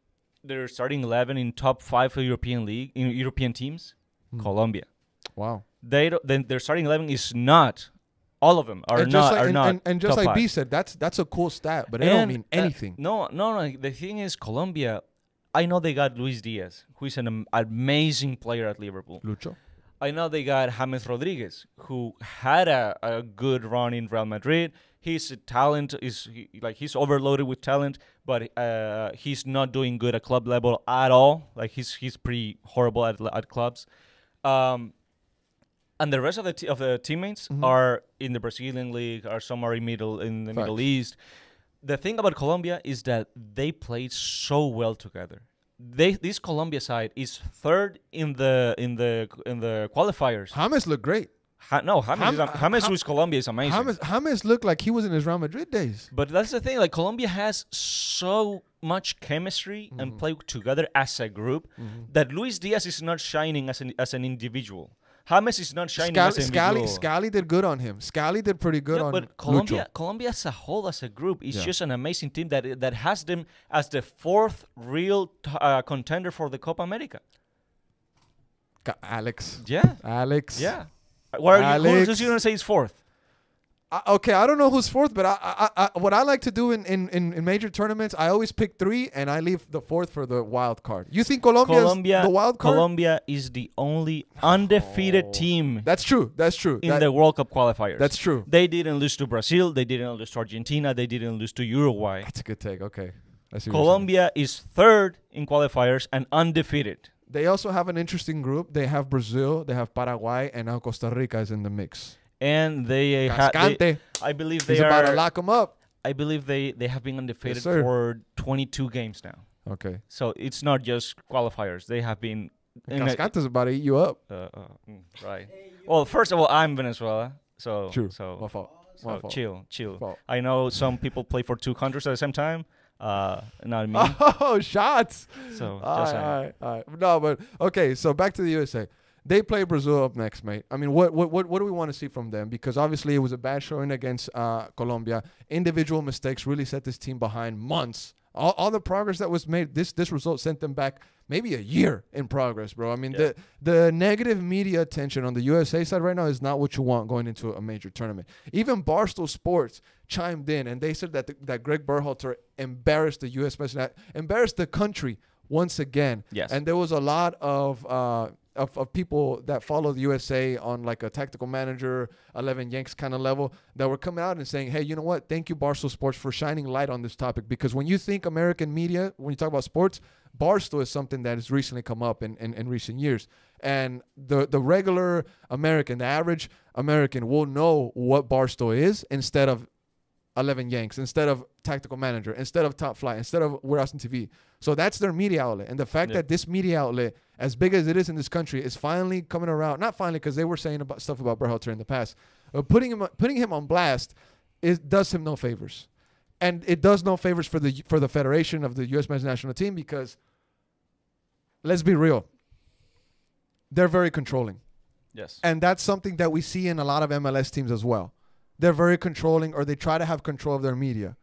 their starting 11 in top 5 of European teams? Colombia. Wow. Their starting 11 is not. All of them are not. And just like B said, that's a cool stat, but it don't mean anything. No. The thing is, Colombia, I know they got Luis Diaz, who is an amazing player at Liverpool. Lucho. I know they got James Rodriguez, who had a good run in Real Madrid. His talent he's overloaded with talent, but he's not doing good at club level at all. Like he's pretty horrible at clubs. And the rest of the teammates are in the Brazilian league, or some are in the Middle East. The thing about Colombia is that they played so well together. This Colombia side is 3rd in the qualifiers. James looked great. James with Colombia is amazing. James looked like he was in his Real Madrid days. But that's the thing. Like Colombia has so much chemistry and play together as a group that Luis Diaz is not shining as an individual. James is not shining as an individual. Scally did good on him. Scally did pretty good on but Colombia as a whole, as a group, is just an amazing team that has them as the 4th real contender for the Copa America. Alex. Yeah. Alex. Yeah. Who's you going to say is 4th? Okay, I don't know who's 4th, but I what I like to do in major tournaments, I always pick 3 and I leave the 4th for the wild card. You think Colombia the wild card? Colombia is the only undefeated team. That's true. In the World Cup qualifiers. That's true. They didn't lose to Brazil. They didn't lose to Argentina. They didn't lose to Uruguay. That's a good take. Okay. Colombia is 3rd in qualifiers and undefeated. They also have an interesting group. They have Brazil, they have Paraguay, and now Costa Rica is in the mix. And they Cascante. I believe they He's about to lock them up. I believe they have been undefeated for 22 games now. Okay. So it's not just qualifiers. They have been. Cascante's about to eat you up. Right. Well, first of all, I'm Venezuela, so true. So my fault. Chill. I know some people play for 2 countries at the same time. Not me. Oh, shots. So all right. No, but okay. So back to the USA. They play Brazil up next, mate. I mean, what do we want to see from them? Because obviously it was a bad showing against Colombia. Individual mistakes really set this team behind months. All the progress that was made, this result sent them back maybe a year in progress, bro. I mean, the negative media attention on the USA side right now is not what you want going into a major tournament. Even Barstool Sports chimed in, and they said that Greg Berhalter embarrassed the U.S. embarrassed the country once again. Yes. And there was a lot of people that follow the USA on like a tactical manager, 11 Yanks kind of level that were coming out and saying, hey, you know what? Thank you, Barstool Sports, for shining light on this topic. Because when you think American media, when you talk about sports, Barstool is something that has recently come up in recent years. And the regular American, the average American will know what Barstool is instead of 11 Yanks, instead of tactical manager, instead of Top Flight, instead of Warehouse on TV. So that's their media outlet. And the fact that this media outlet, as big as it is in this country, is finally coming around. Not finally, because they were saying about stuff about Berhalter in the past. But putting him on blast, it does him no favors. And it does no favors for the federation of the U.S. men's national team because, let's be real, they're very controlling. Yes. And that's something that we see in a lot of MLS teams as well. They're very controlling, or they try to have control of their media.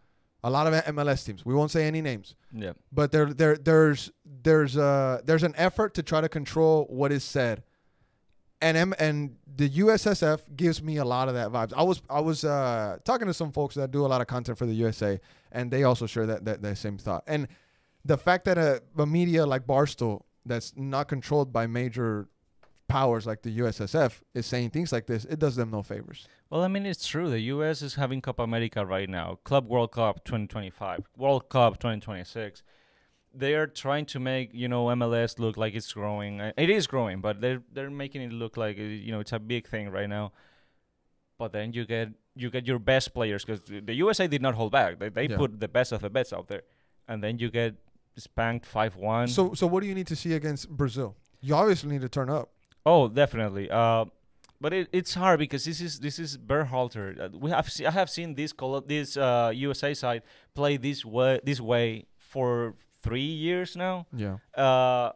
A lot of MLS teams. We won't say any names. Yeah. But there's an effort to try to control what is said. And the USSF gives me a lot of that vibes. I was talking to some folks that do a lot of content for the USA, and they also share that same thought. And the fact that a media like Barstool that's not controlled by major powers like the USSF is saying things like this, it does them no favors. Well, I mean, it's true. The U.S. is having Copa America right now, Club World Cup 2025, World Cup 2026. They are trying to make, MLS look like it's growing. It is growing, but they're making it look like, it's a big thing right now. But then you get your best players, because the USA did not hold back. They put the best of the best out there. And then you get spanked 5-1. So what do you need to see against Brazil? You obviously need to turn up. Oh, definitely. But it's hard because this is Berhalter. I have seen this USA side play this way for 3 years now. Yeah.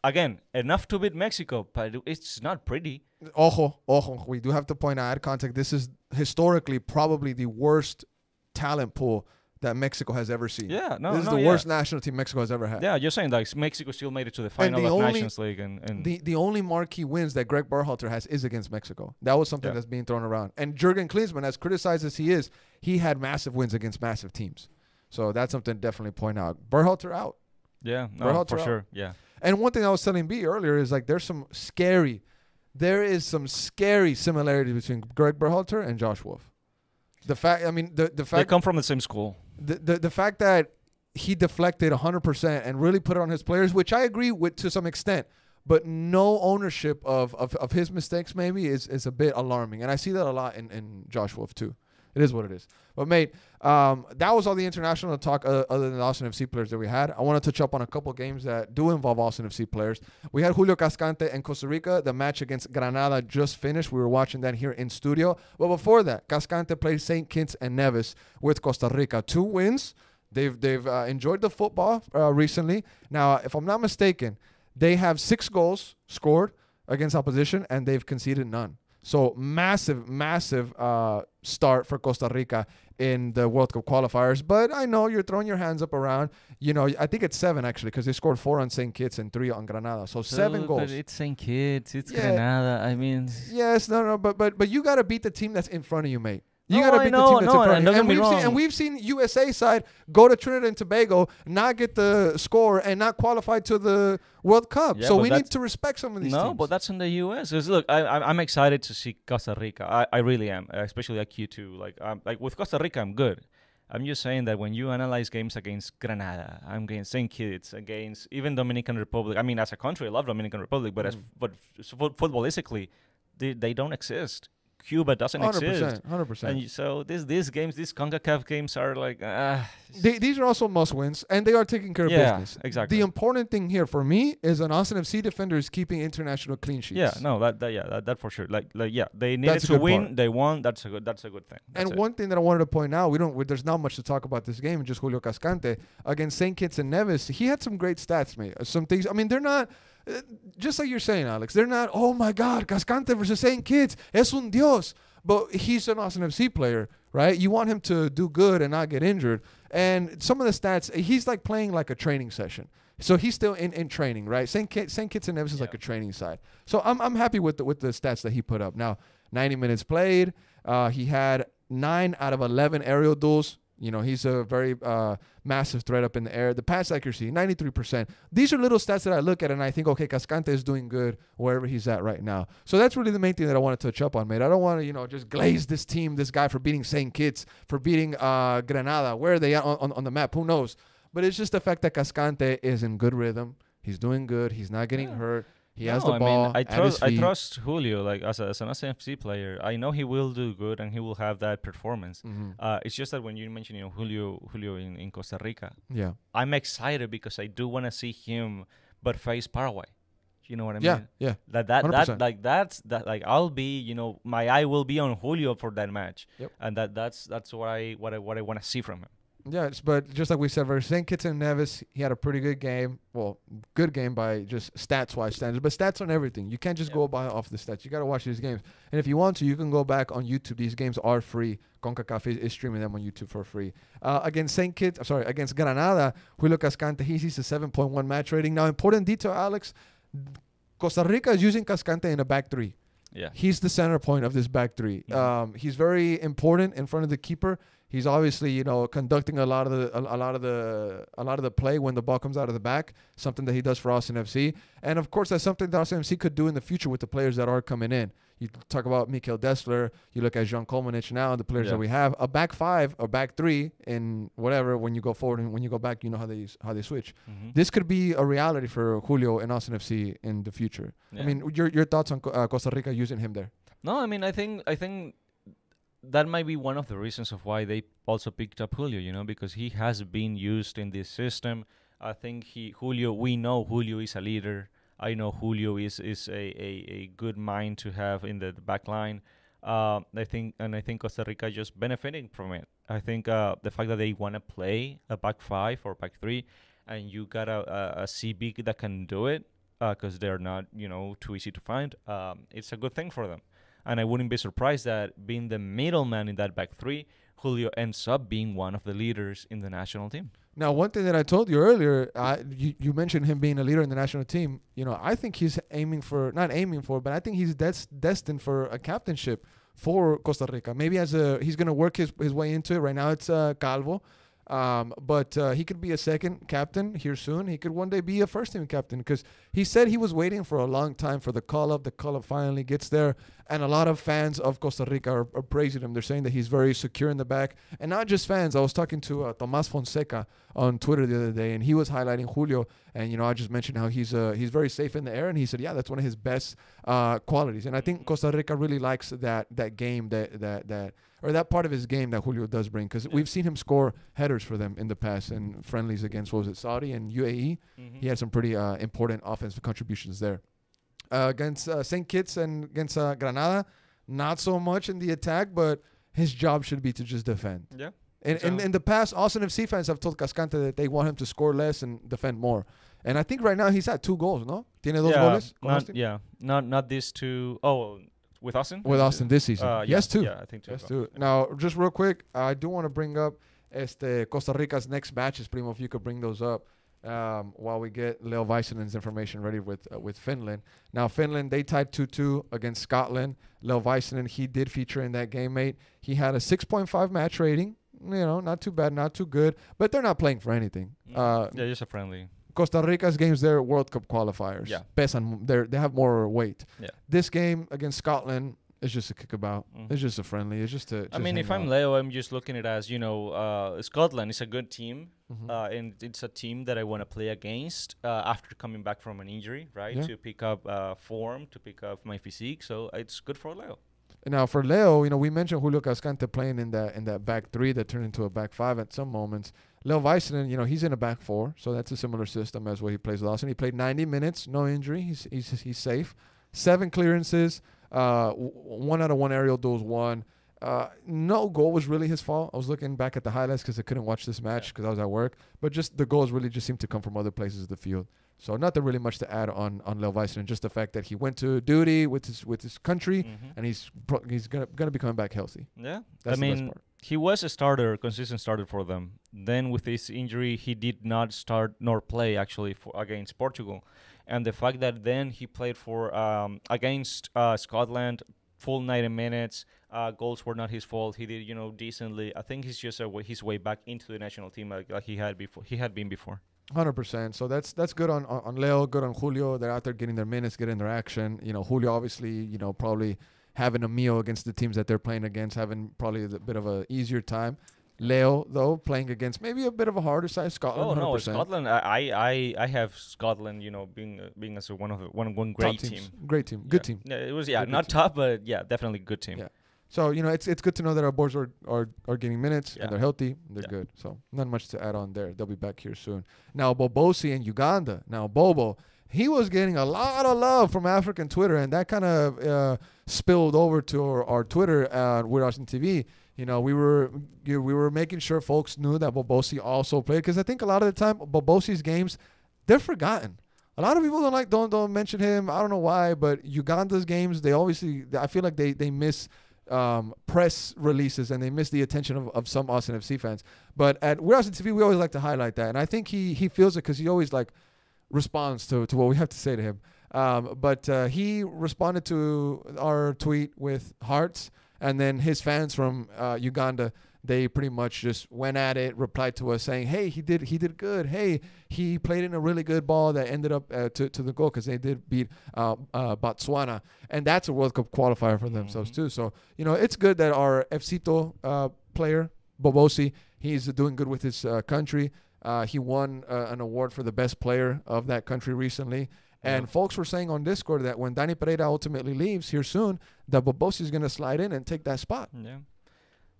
Again, enough to beat Mexico, but it's not pretty. Ojo. We do have to point out, add context. This is historically probably the worst talent pool that Mexico has ever seen. Yeah, this is the worst national team Mexico has ever had. Yeah, you're saying like Mexico still made it to the final of Nations League, and the only marquee wins that Greg Berhalter has is against Mexico. That was something that's being thrown around. And Jurgen Klinsmann, as criticized as he is, he had massive wins against massive teams. So that's something to definitely point out. Berhalter out. Yeah, Berhalter for out. sure. Yeah. And one thing I was telling B earlier is like there is some scary similarity between Greg Berhalter and Josh Wolf. The fact they come from the same school. The fact that he deflected 100% and really put it on his players, which I agree with to some extent, but no ownership of his mistakes maybe is a bit alarming. And I see that a lot in Josh Wolf too. It is what it is. But, mate, that was all the international talk other than the Austin FC players that we had. I want to touch up on a couple games that do involve Austin FC players. We had Julio Cascante and Costa Rica. The match against Granada just finished. We were watching that here in studio. But before that, Cascante played St. Kitts and Nevis with Costa Rica. 2 wins. They've enjoyed the football recently. Now, if I'm not mistaken, they have 6 goals scored against opposition, and they've conceded none. So massive start for Costa Rica in the World Cup qualifiers. But I know you're throwing your hands up around. I think it's 7 actually, because they scored 4 on St. Kitts and 3 on Granada. So 7 goals. But it's St. Kitts, it's Granada. I mean, yes, no, but you got to beat the team that's in front of you, mate. You got to beat the team that's in front of you. And we've seen USA side go to Trinidad and Tobago, not get the score, and not qualify to the World Cup. Yeah, so we need to respect some of these teams. No, but that's in the U.S. Because look, I'm excited to see Costa Rica. I really am, especially at Q2. Like with Costa Rica, I'm good. I'm just saying that when you analyze games against Granada, against St. Kitts, against even Dominican Republic. I mean, as a country, I love Dominican Republic, but but footballistically, they don't exist. Cuba doesn't 100%, exist. 100%. And so these games, these Concacaf games are like... these are also must-wins, and they are taking care of business. Exactly. The important thing here for me is an Austin FC defender is keeping international clean sheets. Yeah, no, that for sure. They needed to win. Part. They won. That's a good thing. And one thing that I wanted to point out, there's not much to talk about this game. Just Julio Cascante against St. Kitts and Nevis. He had some great stats, mate. Some things. I mean, they're not. Just like you're saying, Alex, they're not, oh my God, Cascante versus St. Kitts, es un Dios. But he's an Austin FC player, right? You want him to do good and not get injured. And some of the stats, he's like playing like a training session. So he's still in training, right? St. Kitts and Nevis is like a training side. So I'm happy with the stats that he put up. Now, 90 minutes played. He had 9 out of 11 aerial duels. He's a very massive threat up in the air. The pass accuracy, 93%. These are little stats that I look at and I think, okay, Cascante is doing good wherever he's at right now. So that's really the main thing that I want to touch up on, mate. I don't want to, just glaze this guy for beating St. Kitts, for beating Granada. Where are they at on the map? Who knows? But it's just the fact that Cascante is in good rhythm. He's doing good. He's not getting hurt. He has the ball. I trust Julio, like as an SMFC player. I know he will do good and he will have that performance. Mm-hmm. It's just that when you mention Julio in Costa Rica, yeah, I'm excited because I do want to see him, but face Paraguay. You know what I mean? Yeah. That I'll be, my eye will be on Julio for that match. Yep. And that's what I want to see from him. Yes, but just like we said, versus St. Kitts and Nevis, he had a pretty good game. Well, good game by just stats-wise standards, but stats on everything. You can't just go by off the stats. You got to watch these games. And if you want to, you can go back on YouTube. These games are free. Concacaf is streaming them on YouTube for free. Against Granada, Julio Cascante, he sees a 7.1 match rating. Now, important detail, Alex, Costa Rica is using Cascante in a back three. Yeah. He's the center point of this back three. He's very important in front of the keeper. He's obviously, conducting a lot of the play when the ball comes out of the back, something that he does for Austin FC. And of course, that's something that Austin FC could do in the future with the players that are coming in. You talk about Mikel Dessler, you look at Jean Kolmanich now, and the players that we have. A back five or back three in whatever, when you go forward and when you go back, you know how they switch. This could be a reality for Julio and Austin FC in the future. Yeah. I mean, your thoughts on Costa Rica using him there? No, I mean, I think that might be one of the reasons of why they also picked up Julio, because he has been used in this system. I think we know Julio is a leader. I know Julio is a good mind to have in the back line. I think Costa Rica is just benefiting from it. I think the fact that they want to play a back five or back three, and you got a CB that can do it, because they're not, too easy to find. It's a good thing for them. And I wouldn't be surprised that being the middleman in that back three, Julio ends up being one of the leaders in the national team. Now, one thing that I told you earlier, you mentioned him being a leader in the national team. I think he's but I think he's destined for a captainship for Costa Rica. Maybe he's going to work his way into it. Right now it's Calvo. But he could be a second captain here soon. He could one day be a first-team captain, because he said he was waiting for a long time for the call-up. The call-up finally gets there, and a lot of fans of Costa Rica are praising him. They're saying that he's very secure in the back. And not just fans. I was talking to Tomas Fonseca on Twitter the other day, and he was highlighting Julio. And, I just mentioned how he's very safe in the air, and he said, yeah, that's one of his best qualities. And I think Costa Rica really likes that game, that part of his game that Julio does bring, because we've seen him score headers for them in the past in friendlies against, Saudi and UAE. He had some pretty important offensive contributions there. Against St. Kitts and against Granada, not so much in the attack, but his job should be to just defend. Yeah. In the past, Austin FC fans have told Cascante that they want him to score less and defend more. And I think right now he's at 2 goals, no? Tiene dos goles? Not these two. Oh, with Austin? With Austin this season. Yes, 2. Yeah, I think 2. Yes, 2. Now, just real quick, I do want to bring up Costa Rica's next matches, Primo, if you could bring those up while we get Leo Väisänen's information ready with Finland. Now, Finland, they tied 2-2 against Scotland. Leo Väisänen, he did feature in that game, mate. He had a 6.5 match rating. Not too bad, not too good, but they're not playing for anything. Just a friendly. Costa Rica's games, they're World Cup qualifiers. Yeah. They have more weight. Yeah. This game against Scotland is just a kickabout. It's just a friendly. It's just a. I mean, if I'm Leo, I'm just looking at it as, Scotland is a good team, and it's a team that I want to play against after coming back from an injury, right? Yeah. To pick up form, to pick up my physique. So it's good for Leo. Now for Leo, we mentioned Julio Cascante playing in that back three that turned into a back five at some moments. Leo Väisänen, he's in a back four, so that's a similar system as what he plays with Austin. He played 90 minutes, no injury. He's safe. 7 clearances, 1 out of 1 aerial duels won. No goal was really his fault. I was looking back at the highlights because I couldn't watch this match because I was at work. But just the goals really just seemed to come from other places of the field. So nothing really much to add on Leo Väisänen, just the fact that he went to duty with his country, and he's gonna be coming back healthy. Yeah, That's the best part. He was a consistent starter for them. Then with this injury, he did not start nor play actually against Portugal, and the fact that then he played for against Scotland, full 90 minutes. Goals were not his fault. He did decently. I think he's just his way back into the national team like he had before. He had been before. 100%. So that's good on Leo, good on Julio. They're out there getting their minutes, getting their action. Julio obviously, probably having a meal against the teams that they're playing against, having probably a bit of a easier time. Leo, though, playing against maybe a bit of a harder side, Scotland. Oh 100%. no, Scotland. I have Scotland. Being as one great team. Great team, good team. Yeah, it was not top, but definitely good team. Yeah. So it's good to know that our boys are getting minutes and they're healthy. They're good. So not much to add on there. They'll be back here soon. Now Bobosi in Uganda. Now Bobo, he was getting a lot of love from African Twitter, and that kind of spilled over to our Twitter at Weird Austin TV. we were making sure folks knew that Bobosi also played, because I think a lot of the time Bobosi's games, they're forgotten. A lot of people don't mention him. I don't know why, but Uganda's games, I feel like they miss press releases, and they miss the attention of some Austin FC fans. But at We're Austin TV, we always like to highlight that, and I think he feels it, because he always responds to what we have to say to him. But he responded to our tweet with hearts, and then his fans from Uganda, they pretty much just went at it, replied to us saying, hey, he did good. Hey, he played in a really good ball that ended up to the goal, because they did beat Botswana. And that's a World Cup qualifier for themselves too. So, it's good that our FCito player, Bobosi, he's doing good with his country. He won an award for the best player of that country recently. And folks were saying on Discord that when Danny Pereira ultimately leaves here soon, that Bobosi is going to slide in and take that spot. Yeah.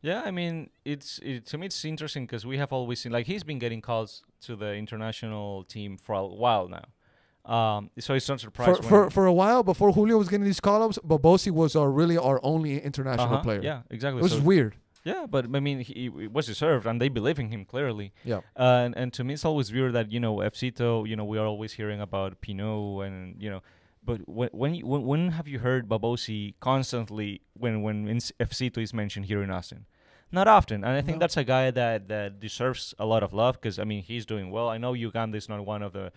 Yeah, I mean, to me it's interesting, because we have always seen, he's been getting calls to the international team for a while now. So it's not surprising. For a while, before Julio was getting these call-ups, Bobosi was our only international player. Yeah, exactly. Which is weird. Yeah, but I mean, he was deserved, and they believe in him clearly. Yeah. And to me, it's always weird that FCito, we are always hearing about Pinot, and but when have you heard Bobosi constantly when FCito is mentioned here in Austin? Not often, and I think that's a guy that deserves a lot of love, because I mean, he's doing well. I know Uganda is not one of the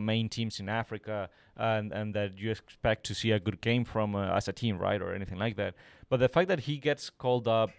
main teams in Africa, and that you expect to see a good game from as a team, right, or anything like that. But the fact that he gets called up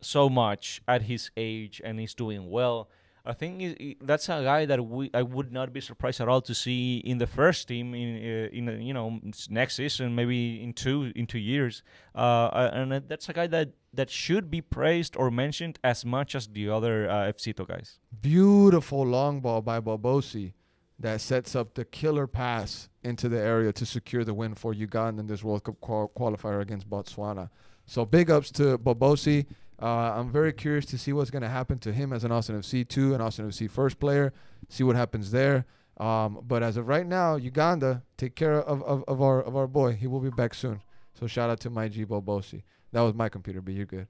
so much at his age and he's doing well, I think that's a guy that I would not be surprised at all to see in the first team in next season, maybe in two years. And that's a guy that should be praised or mentioned as much as the other FCito guys. Beautiful long ball by Bobosi that sets up the killer pass into the area to secure the win for Uganda in this World Cup qualifier against Botswana. So big ups to Bobosi. I'm very curious to see what's going to happen to him as an Austin FC 2 and Austin FC first player, see what happens there. But as of right now, Uganda, take care of our boy. He will be back soon. So shout out to my G Bobosi. That was my computer, but you're good.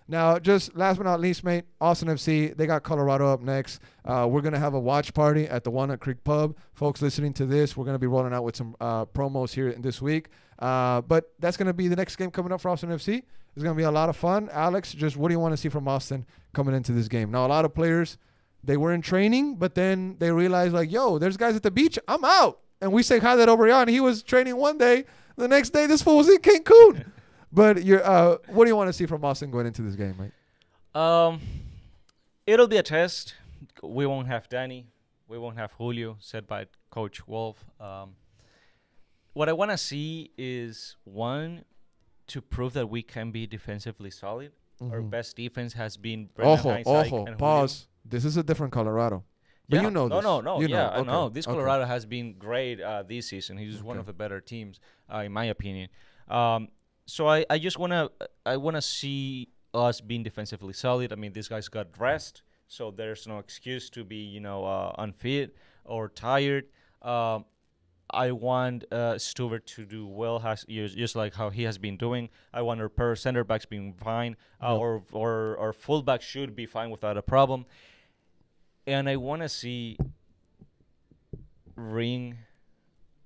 Now, just last but not least, mate, Austin FC, they got Colorado up next. We're going to have a watch party at the Walnut Creek Pub. Folks listening to this, we're going to be rolling out with some promos here this week. But that's going to be the next game coming up for Austin FC. It's going to be a lot of fun. Alex, just what do you want to see from Austin coming into this game? Now, a lot of players, they were in training, but then they realized, yo, there's guys at the beach. I'm out. And we say hi that O'Brien. He was training one day. The next day, this fool was in Cancun. But what do you want to see from Austin going into this game, mate? It'll be a test. We won't have Danny. We won't have Julio, said by Coach Wolf. What I want to see is, one, to prove that we can be defensively solid. Mm-hmm. Our best defense has been Brendan and pause. Julio. This is a different Colorado. But yeah. You know this. No. You know. I know. This Colorado has been great this season. He's one of the better teams, in my opinion. So I just wanna see us being defensively solid. I mean, these guys got rest, so there's no excuse to be unfit or tired. I want Stewart to do well, just like how he has been doing. I want our center backs being fine, or our fullback should be fine without a problem. And I want to see Ring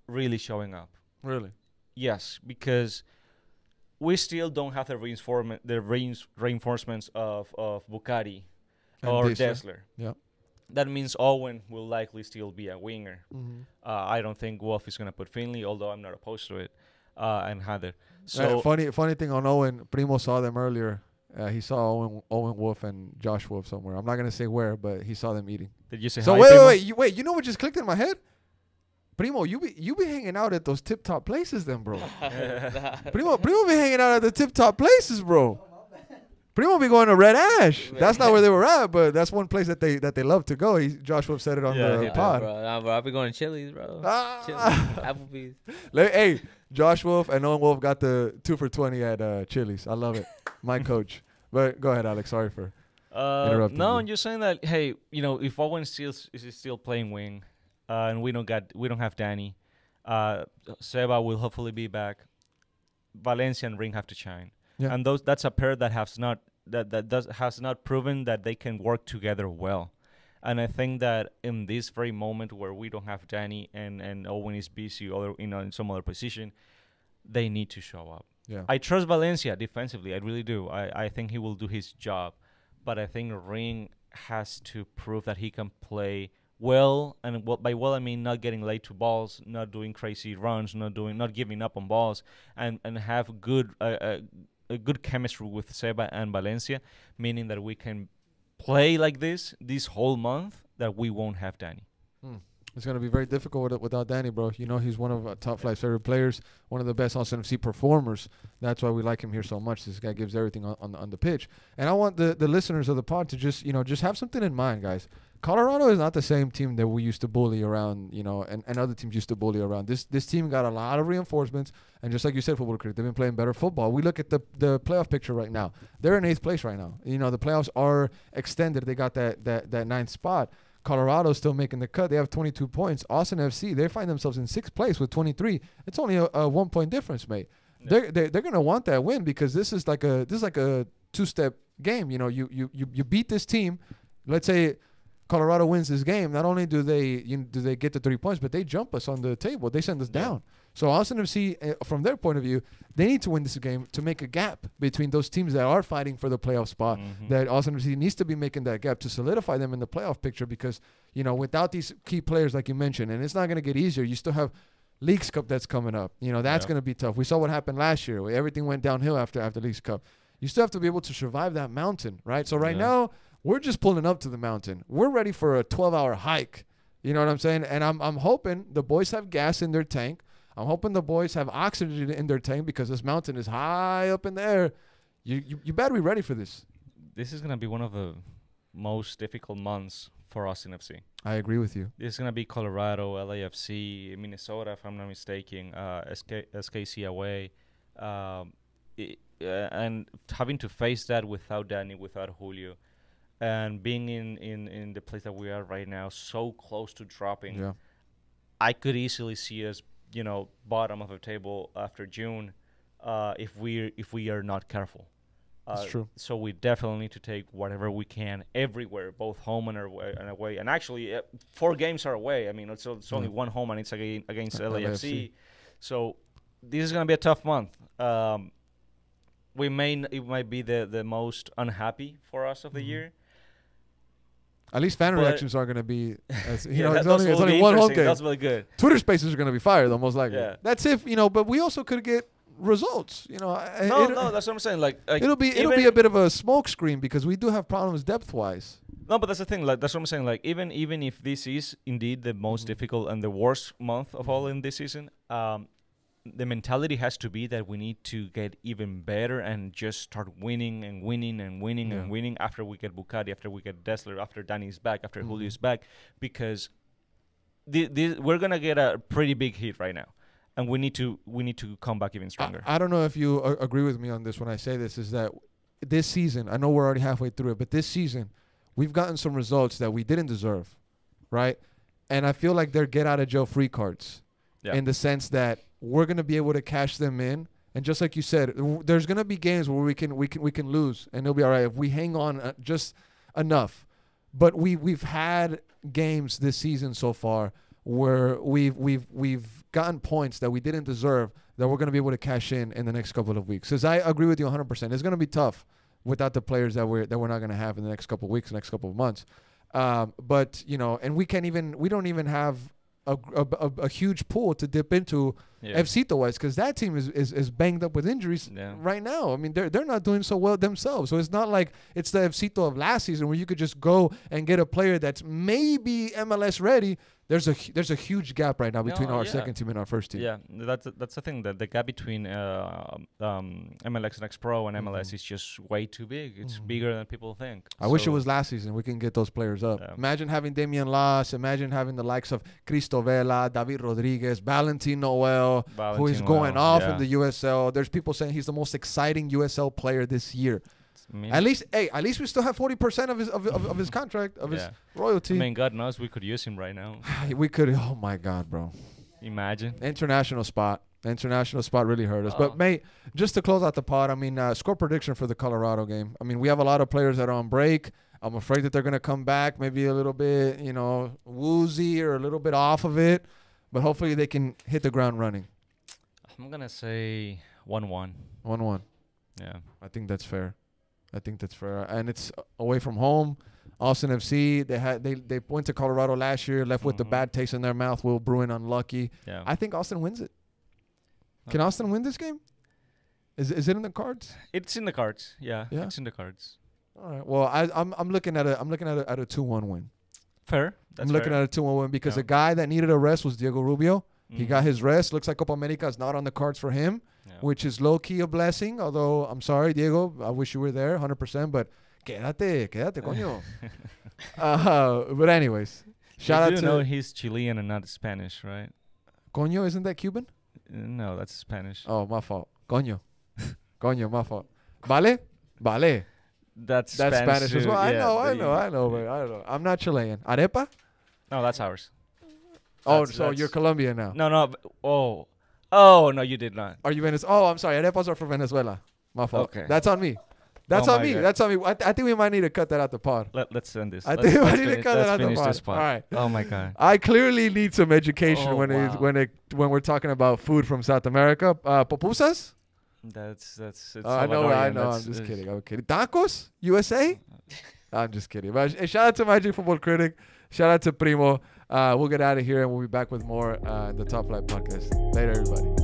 really showing up. Really? Yes, because we still don't have the reinforcements of Bukhari or Dessler. Yeah. That means Owen will likely still be a winger. Mm-hmm. I don't think Wolf is going to put Finley, although I'm not opposed to it, and Heather. So funny thing on Owen, Primo saw them earlier. He saw Owen Wolf and Josh Wolf somewhere. I'm not going to say where, but he saw them eating. Did you say so hi, wait, you know what just clicked in my head? Primo, you be hanging out at those tip-top places then, bro. Primo be hanging out at the tip-top places, bro. Primo be going to Red Ash. That's not where they were at, but that's one place that they love to go. Josh Wolf said it on the pod. Bro, I'll be going to Chili's, bro. Chili's, Applebee's. Hey, Josh Wolf and Owen Wolf got the 2 for $20 at Chili's. I love it. My coach. But go ahead, Alex. Sorry for interrupting. No, you. I'm just saying that, hey, if Owen is still playing wing, and we don't have Danny, Seba will hopefully be back. Valencia and Ring have to shine. Yeah. And that's a pair that has not proven that they can work together well. And I think that in this very moment where we don't have Danny and Owen is busy or in some other position, they need to show up. Yeah. I trust Valencia defensively. I really do. I think he will do his job. But I think Ring has to prove that he can play well. And by well, I mean not getting late to balls, not doing crazy runs, not giving up on balls, and have good a good chemistry with Seba and Valencia, meaning that we can play like this whole month, that we won't have Danny. It's going to be very difficult without Danny, bro. You know, he's one of Top Flight's favorite players, one of the best Austin FC performers. That's why we like him here so much. This guy gives everything on the pitch. And I want the listeners of the pod to just have something in mind, guys. Colorado is not the same team that we used to bully around, and other teams used to bully around. This team got a lot of reinforcements, and just like you said, Football Critic, they've been playing better football. We look at the playoff picture right now. They're in 8th place right now. The playoffs are extended. They got that 9th spot. Colorado's still making the cut. They have 22 points. Austin FC, they find themselves in 6th place with 23. It's only a 1-point difference, mate. Yeah. They're gonna want that win because this is like a 2-step game. You beat this team. Let's say Colorado wins this game. Not only do they get the 3 points, but they jump us on the table. They send us down. So Austin FC, from their point of view, they need to win this game to make a gap between those teams that are fighting for the playoff spot. That Austin FC needs to be making that gap to solidify them in the playoff picture because, without these key players like you mentioned, and it's not going to get easier. You still have Leagues Cup that's coming up. That's going to be tough. We saw what happened last year. Everything went downhill after Leagues Cup. You still have to be able to survive that mountain, right? So right now, we're just pulling up to the mountain. We're ready for a 12-hour hike. You know what I'm saying? And I'm hoping the boys have gas in their tank. I'm hoping the boys have oxygen in their tank because this mountain is high up in the air. You better be ready for this. This is going to be one of the most difficult months for Austin FC. I agree with you. It's going to be Colorado, LAFC, Minnesota, if I'm not mistaken, SKC away. And having to face that without Danny, without Julio, and being in the place that we are right now, so close to dropping, I could easily see us, bottom of the table after June, if we are not careful. That's true. So we definitely need to take whatever we can everywhere, both home and away. And actually, 4 games are away. I mean, it's only one home, and it's against LAFC. So this is going to be a tough month. It might be the most unhappy for us of the year. At least fan reactions are going to be, it's only one home game. That's really good. Twitter spaces are going to be fire, though, most likely. Yeah. That's if, but we also could get results. No, that's what I'm saying. Like it'll be a bit of a smoke screen because we do have problems depth-wise. No, but that's the thing. Like that's what I'm saying. Like even if this is indeed the most difficult and the worst month of all in this season, the mentality has to be that we need to get even better and just start winning and winning and winning and winning after we get Bucati, after we get Dessler, after Danny's back, after Julio's back, because we're gonna get a pretty big hit right now, and we need to come back even stronger. I don't know if you agree with me on this when I say this, is that this season, I know we're already halfway through it, but this season we've gotten some results that we didn't deserve, right? And I feel like they're get out of jail free cards in the sense that we're going to be able to cash them in. And just like you said, there's going to be games where we can lose and it'll be all right if we hang on just enough. But we've had games this season so far where we've gotten points that we didn't deserve that we're going to be able to cash in the next couple of weeks. Because I agree with you 100%. It's going to be tough without the players that we're not going to have in the next couple of weeks, next couple of months. But and we don't even have a huge pool to dip into FCito wise because that team is banged up with injuries right now. I mean they're not doing so well themselves. So it's not like it's the FCito of last season where you could just go and get a player that's maybe MLS ready. There's a huge gap right now between our second team and our first team. Yeah, that's the thing. That the gap between MLS Next Pro and MLS is just way too big. It's bigger than people think. I wish it was last season. We can get those players up. Yeah. Imagine having Damian Las. Imagine having the likes of Cristo Vela, David Rodriguez, Valentin Noel, who is going off in the USL. There's people saying he's the most exciting USL player this year. At least we still have 40% of his contract, of his royalty. I mean, God knows we could use him right now. We could. Oh my God, bro! Imagine international spot. The international spot really hurt us. But, mate, just to close out the pod, I mean, score prediction for the Colorado game. I mean, we have a lot of players that are on break. I'm afraid that they're going to come back maybe a little bit, woozy or a little bit off of it. But hopefully they can hit the ground running. I'm going to say 1-1. 1-1. Yeah. I think that's fair. And it's away from home. Austin FC, they went to Colorado last year, left with the bad taste in their mouth. Will Bruin unlucky. Yeah. I think Austin wins it. Can Austin win this game? Is it in the cards? It's in the cards. Yeah. Yeah? It's in the cards. All right. Well, I'm looking at a 2-1 win. Fair. I'm looking at a 2-1 win because the guy that needed a rest was Diego Rubio. He got his rest. Looks like Copa America is not on the cards for him, which is low-key a blessing. Although, I'm sorry, Diego. I wish you were there 100%. But quédate, coño. But anyways, shout out to... You know he's Chilean and not Spanish, right? Coño, isn't that Cuban? No, that's Spanish. Oh, my fault. Coño. Coño, my fault. Vale? Vale. That's Spanish as well. Yeah, I know, but I don't know. I'm not Chilean. Arepa? No, that's ours. So you're Colombian now? No. Oh, no, you did not. Are you Venezuela? Oh, I'm sorry. Arepas are from Venezuela. My fault. Okay. That's on me. That's on me. God. That's on me. I think we might need to cut that out the pod. Let's end this. I think we might need to cut that out the finish pod. this pod. All right. Oh, my God. I clearly need some education when we're talking about food from South America. Pupusas? It's I know. I'm just kidding. Tacos? USA? I'm just kidding. But shout out to my G Football Critic. Shout out to Primo. We'll get out of here and we'll be back with more the Top Flight Podcast. Later, everybody.